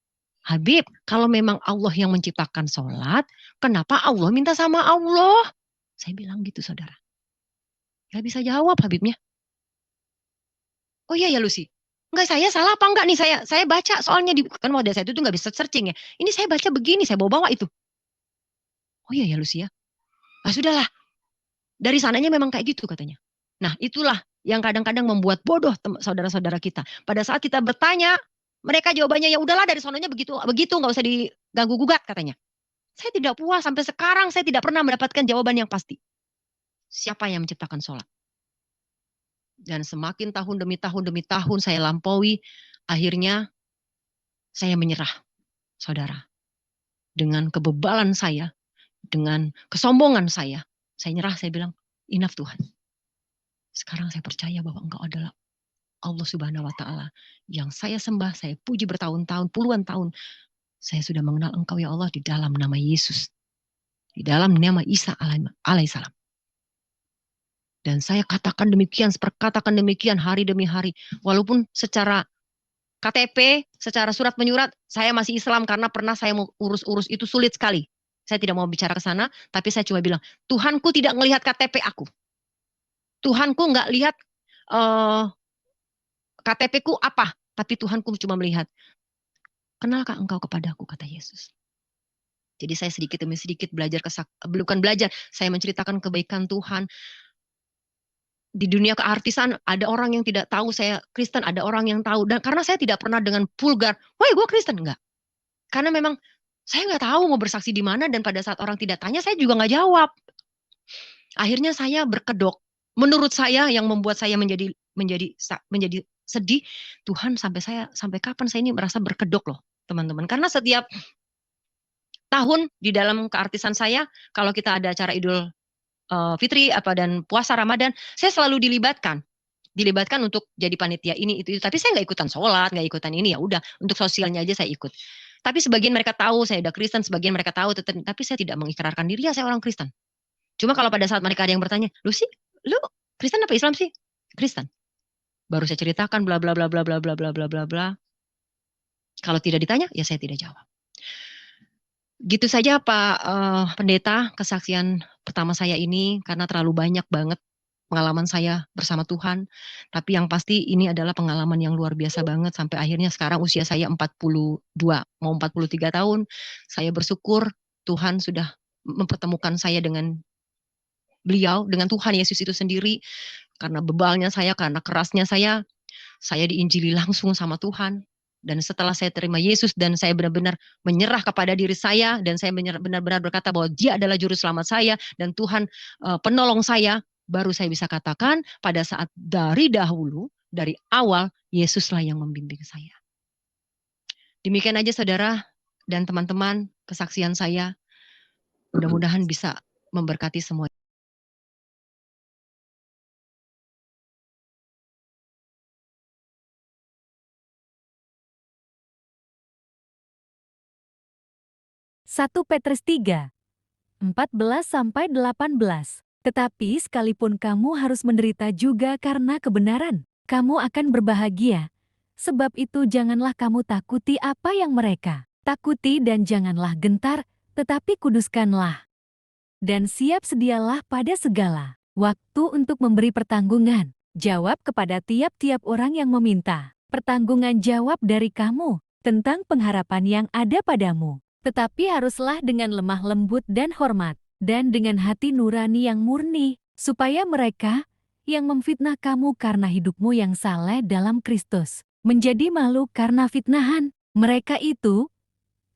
Speaker 1: Habib, kalau memang Allah yang menciptakan sholat, kenapa Allah minta sama Allah? Saya bilang gitu, saudara. Gak bisa jawab Habibnya. Oh iya ya Lucy. Enggak, saya salah apa enggak nih? Saya baca soalnya kan model saya itu tuh nggak bisa searching ya. Ini saya baca begini, saya bawa-bawa itu. Oh iya ya Lucy ya. Ah sudahlah. Dari sananya memang kayak gitu katanya. Nah itulah yang kadang-kadang membuat bodoh saudara-saudara kita. Pada saat kita bertanya, mereka jawabannya ya udahlah dari sananya begitu, begitu nggak usah diganggu gugat katanya. Saya tidak puas sampai sekarang saya tidak pernah mendapatkan jawaban yang pasti. Siapa yang menciptakan sholat? Dan semakin tahun demi tahun saya lampaui, akhirnya saya menyerah, saudara. Dengan kebebalan saya, dengan kesombongan saya nyerah, saya bilang, enough Tuhan. Sekarang saya percaya bahwa Engkau adalah Allah Subhanahu wa Ta'ala yang saya sembah, saya puji bertahun-tahun, puluhan tahun. Saya sudah mengenal Engkau ya Allah di dalam nama Yesus, di dalam nama Isa alaihissalam. Dan saya katakan demikian, perkatakan demikian hari demi hari. Walaupun secara KTP, secara surat menyurat, saya masih Islam karena pernah saya mau urus-urus itu sulit sekali. Saya tidak mau bicara ke sana, tapi saya cuma bilang, Tuhanku tidak melihat KTP aku. Tuhanku nggak lihat KTP-ku apa, tapi Tuhanku cuma melihat, kenalkah engkau kepadaku, kata Yesus. Jadi saya sedikit demi sedikit belajar, bukan belajar, saya menceritakan kebaikan Tuhan. Di dunia keartisan ada orang yang tidak tahu saya Kristen, ada orang yang tahu. Dan karena saya tidak pernah dengan vulgar, wah gue Kristen, enggak. Karena memang saya nggak tahu mau bersaksi di mana, dan pada saat orang tidak tanya saya juga nggak jawab. Akhirnya saya berkedok. Menurut saya yang membuat saya menjadi sedih, Tuhan sampai kapan saya ini merasa berkedok loh, teman-teman. Karena setiap tahun di dalam keartisan saya, kalau kita ada acara Idul Fitri dan puasa Ramadan, saya selalu dilibatkan untuk jadi panitia ini itu. Tapi saya nggak ikutan sholat, nggak ikutan ini, ya udah untuk sosialnya aja saya ikut. Tapi sebagian mereka tahu saya udah Kristen, sebagian mereka tahu, tapi saya tidak mengikrarkan diri ya saya orang Kristen. Cuma kalau pada saat mereka ada yang bertanya, lu Kristen apa Islam sih? Kristen. Baru saya ceritakan bla bla bla bla bla bla bla bla bla bla. Kalau tidak ditanya, ya saya tidak jawab. Gitu saja Pak Pendeta, kesaksian pertama saya ini, karena terlalu banyak banget pengalaman saya bersama Tuhan. Tapi yang pasti ini adalah pengalaman yang luar biasa banget, sampai akhirnya sekarang usia saya 42, mau 43 tahun. Saya bersyukur Tuhan sudah mempertemukan saya dengan beliau, dengan Tuhan Yesus itu sendiri. Karena bebalnya saya, karena kerasnya saya diinjili langsung sama Tuhan. Dan setelah saya terima Yesus dan saya benar-benar menyerah kepada diri saya, dan saya benar-benar berkata bahwa Dia adalah juru selamat saya dan Tuhan penolong saya, baru saya bisa katakan pada saat dari dahulu, dari awal, Yesuslah yang membimbing saya. Demikian aja saudara dan teman-teman kesaksian saya. Mudah-mudahan bisa memberkati semua.
Speaker 3: Satu Petrus 3, 14-18. Tetapi sekalipun kamu harus menderita juga karena kebenaran, kamu akan berbahagia. Sebab itu janganlah kamu takuti apa yang mereka takuti, dan janganlah gentar, tetapi kuduskanlah. Dan siap sedialah pada segala waktu untuk memberi pertanggungan jawab kepada tiap-tiap orang yang meminta pertanggungan jawab dari kamu tentang pengharapan yang ada padamu. Tetapi haruslah dengan lemah lembut dan hormat, dan dengan hati nurani yang murni, supaya mereka yang memfitnah kamu karena hidupmu yang saleh dalam Kristus menjadi malu karena fitnahan mereka itu,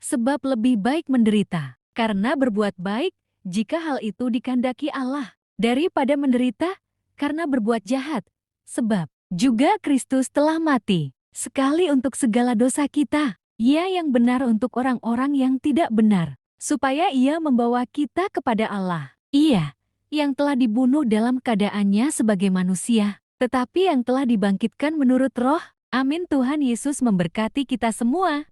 Speaker 3: sebab lebih baik menderita karena berbuat baik, jika hal itu dikehendaki Allah, daripada menderita karena berbuat jahat. Sebab juga Kristus telah mati sekali untuk segala dosa kita, Ia yang benar untuk orang-orang yang tidak benar, supaya Ia membawa kita kepada Allah. Ia yang telah dibunuh dalam keadaannya sebagai manusia, tetapi yang telah dibangkitkan menurut Roh. Amin. Tuhan Yesus memberkati kita semua.